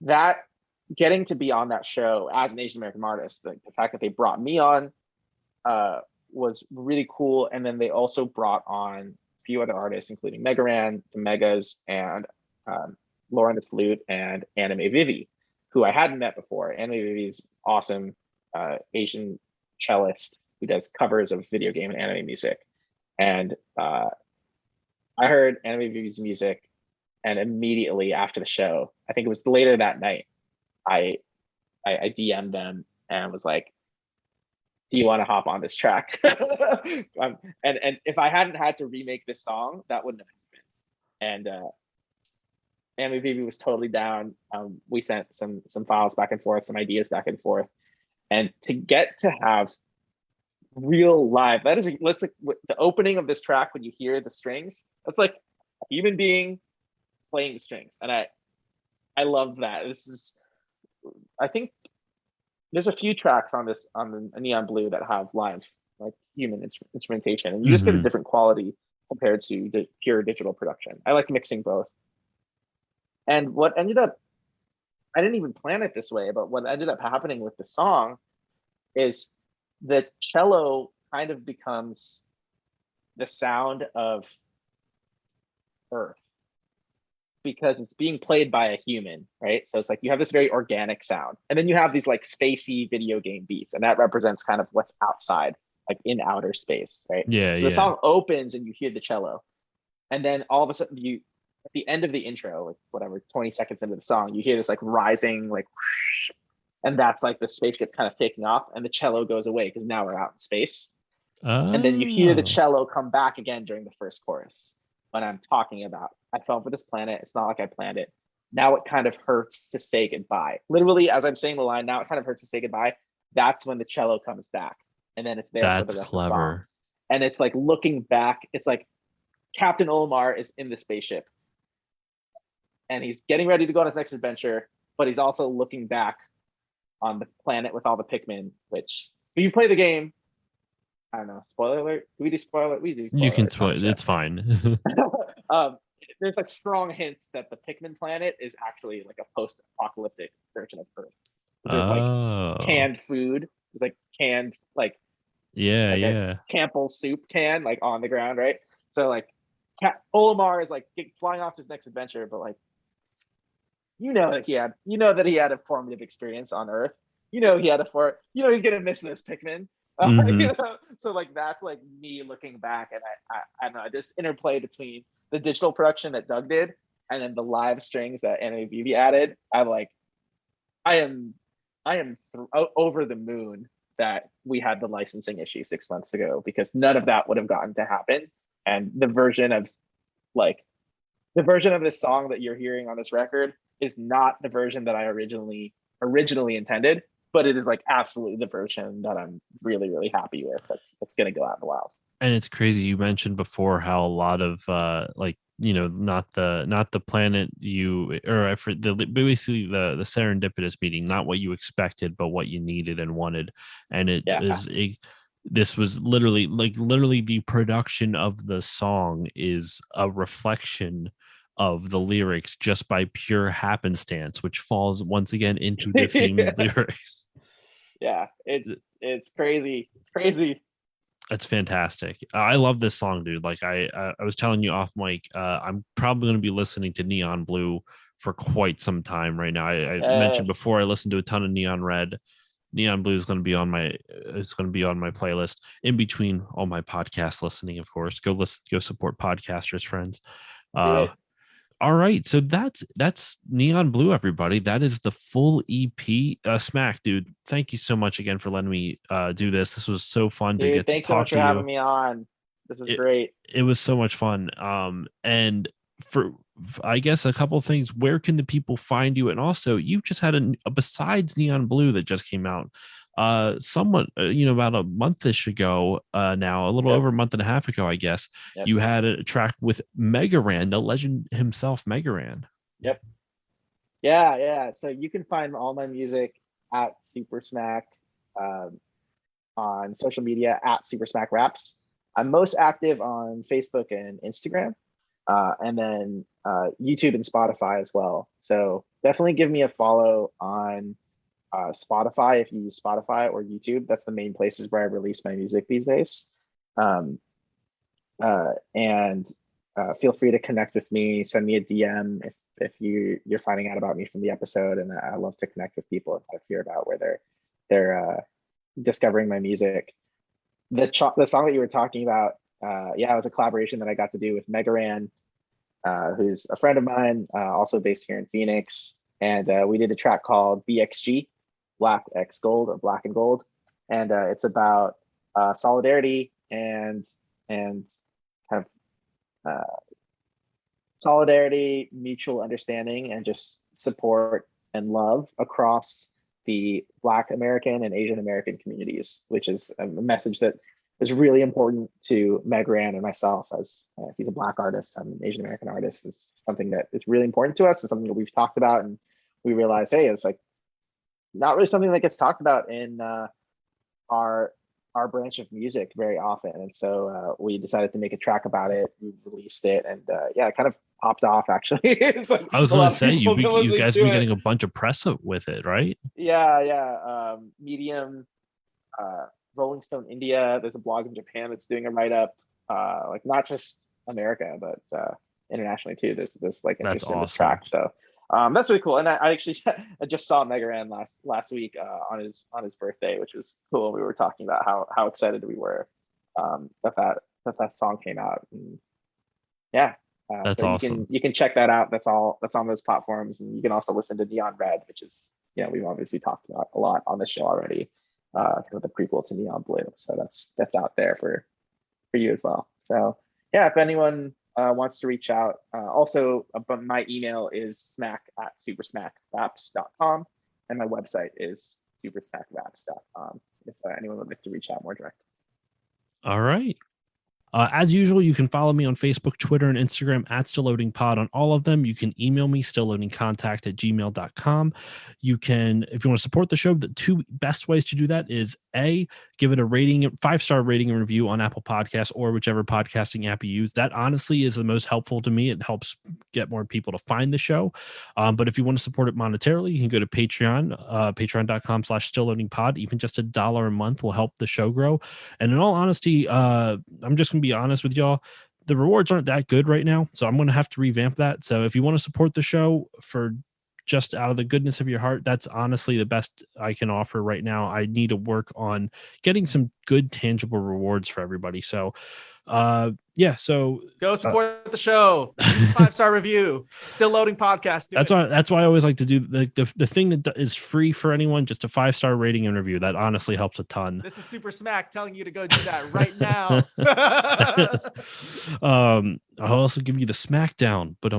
that getting to be on that show as an Asian American artist, the fact that they brought me on was really cool. And then they also brought on a few other artists, including Megaran, the Megas, and Lauren the Flute and Anime Vivi, who I hadn't met before. Anime Vivi's awesome Asian cellist who does covers of video game and anime music. And I heard Anime Vivi's music, and immediately after the show, I think it was later that night, I DM'd them and was like, do you want to hop on this track? And if I hadn't had to remake this song, that wouldn't have happened. And Anime Vivi was totally down. We sent some files back and forth, some ideas back and forth. And to get to have real live, let's like the opening of this track, when you hear the strings, that's like a human being playing the strings. And I love that. I think there's a few tracks on the Neon Blue that have live like human instrumentation, and you just get a different quality compared to the pure digital production. I like mixing both. And what ended up, I didn't even plan it this way, but what ended up happening with the song is the cello kind of becomes the sound of Earth, because it's being played by a human, right? So it's like you have this very organic sound, and then you have these like spacey video game beats, and that represents kind of what's outside, like in outer space, right? Yeah, so the song opens and you hear the cello, and then all of a sudden at the end of the intro, like whatever, 20 seconds into the song, you hear this like rising, like whoosh, and that's like the spaceship kind of taking off, and the cello goes away because now we're out in space. And then you hear the Oh, cello come back again during the first chorus when I'm talking about I fell for this planet. It's not like I planned it. Now it kind of hurts to say goodbye. Literally, as I'm saying the line, now it kind of hurts to say goodbye. That's when the cello comes back. And then it's there for the that's rest of the song. clever. And it's like looking back, it's like Captain Olimar is in the spaceship and he's getting ready to go on his next adventure, but he's also looking back on the planet with all the Pikmin, which if you play the game, I don't know, spoiler alert. Do we do spoiler? We do spoiler You can alerts on the spoil. show. It's fine. um, there's like strong hints that the Pikmin planet is actually like a post-apocalyptic version of Earth. There's like Oh, canned food. There's like canned yeah, like a yeah. Campbell's soup can like on the ground, right? So like Olimar is like flying off to his next adventure, but like you know that he had a formative experience on Earth. He's gonna miss this Pikmin. Mhm. So like that's like me looking back, and I don't know, this interplay between the digital production that Doug did and then the live strings that Anime Vivi added. I am over the moon that we had the licensing issue 6 months ago, because none of that would have gotten to happen. And like the version of this song that you're hearing on this record is not the version that I originally intended, but it is like absolutely the version that I'm really, really happy with. That's gonna go out in the wild. And it's crazy. You mentioned before how a lot of not the planet you or for the basically the serendipitous meeting, not what you expected, but what you needed and wanted. And it Yeah. is a this was literally the production of the song is a reflection of the lyrics just by pure happenstance, which falls once again into the theme of lyrics. Yeah, it's crazy. It's crazy. That's fantastic. I love this song, dude. Like I was telling you off mic, I'm probably going to be listening to Neon Blue for quite some time right now. I mentioned Yes. before I listened to a ton of Neon Red. Neon Blue is going to be on my playlist in between all my podcast listening. Of course, go support podcasters, friends. Do Uh, it. all right, so that's Neon Blue, everybody. That is the full EP. Smack, dude. Thank you so much again for letting me do this. This was so fun to Dude, get to thanks so talk much to for having you. me on. This is It great. it was so much fun. And for I guess a couple of things. Where can the people find you? And also, you just had a besides Neon Blue that just came out. Somewhat, about a monthish ago, now a little Yep. over a month and a half ago, I guess. Yep. You had a track with Megaran, the legend himself, Megaran. Yep. Yeah. So you can find all my music at Super Smack, on social media at Super Smack Raps. I'm most active on Facebook and Instagram, and then YouTube and Spotify as well. So definitely give me a follow on Spotify if you use Spotify, or YouTube. That's the main places where I release my music these days. Um, and feel free to connect with me. Send me a DM if you're finding out about me from the episode, and I love to connect with people and kind of hear about where they're discovering my music. The song that you were talking about, it was a collaboration that I got to do with Megaran, who's a friend of mine, also based here in Phoenix, and we did a track called BXG, Black X Gold, or Black and Gold, and it's about solidarity and kind of solidarity, mutual understanding, and just support and love across the Black American and Asian American communities, which is a message that is really important to Megaran and myself, as he's a Black artist, I'm an Asian American artist. It's something that is really important to us and something that we've talked about, and we realize, hey, it's like not really something that gets talked about in our branch of music very often. And so we decided to make a track about it. We released it, and it kind of popped off, actually. It's like I was a going lot to of say people have been you listening guys to have been it. getting a bunch of press with it, right? Yeah. Medium, Rolling Stone India. There's a blog in Japan that's doing a write up, like not just America, but internationally too. There's like That's interest in this awesome. track. So that's really cool. And I actually I just saw Megaran last week on his birthday, which was cool. We were talking about how excited we were that song came out. And yeah. That's So awesome. you can check that out. That's on those platforms, and you can also listen to Neon Red, which is we've obviously talked about a lot on the show already, kind of the prequel to Neon Blue. So that's out there for you as well. So yeah, if anyone wants to reach out, also my email is smack@supersmackvaps.com, and my website is supersmackvaps.com. If anyone would like to reach out more direct. All right. As usual, you can follow me on Facebook, Twitter, and Instagram at StillLoadingPod on all of them. You can email me, stillloadingcontact@gmail.com. You can, if you want to support the show, the two best ways to do that is A, give it a rating, 5-star rating and review on Apple Podcasts or whichever podcasting app you use. That honestly is the most helpful to me. It helps get more people to find the show. But if you want to support it monetarily, you can go to Patreon, patreon.com/stillloadingpod. Even just $1 a month will help the show grow. And in all honesty, I'm just going to be honest with y'all, the rewards aren't that good right now, so I'm going to have to revamp that. So if you want to support the show for just out of the goodness of your heart, that's honestly the best I can offer right now. I need to work on getting some good tangible rewards for everybody. So so go support the show. 5-star review. Still Loading Podcast. That's why I always like to do the thing that is free for anyone, just a 5-star rating and review. That honestly helps a ton. This is Super Smack telling you to go do that right now. I'll also give you the smackdown, but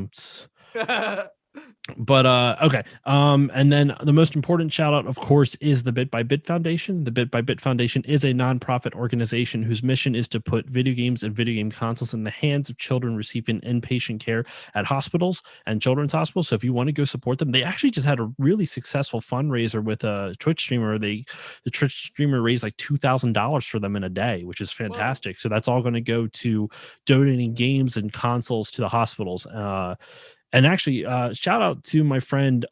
okay. And then the most important shout out, of course, is the Bit by Bit Foundation. The Bit by Bit Foundation is a nonprofit organization whose mission is to put video games and video game consoles in the hands of children receiving inpatient care at hospitals and children's hospitals. So if you want to go support them, they actually just had a really successful fundraiser with a Twitch streamer. The Twitch streamer raised like $2,000 for them in a day, which is fantastic. Whoa. So that's all going to go to donating games and consoles to the hospitals. And actually, shout out to my friend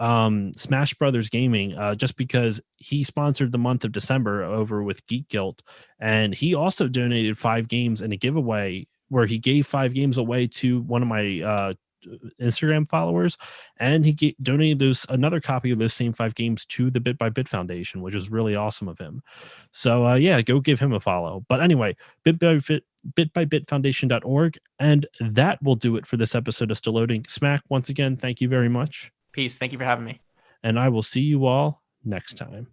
Smash Brothers Gaming, just because he sponsored the month of December over with Geek Guilt. And he also donated 5 games in a giveaway where he gave 5 games away to one of my Instagram followers. And he donated another copy of those same 5 games to the Bit by Bit Foundation, which is really awesome of him. So, go give him a follow. But anyway, bitbybitfoundation.org, and that will do it for this episode of Still Loading. Smack, once again, thank you very much. Peace. Thank you for having me. And I will see you all next time.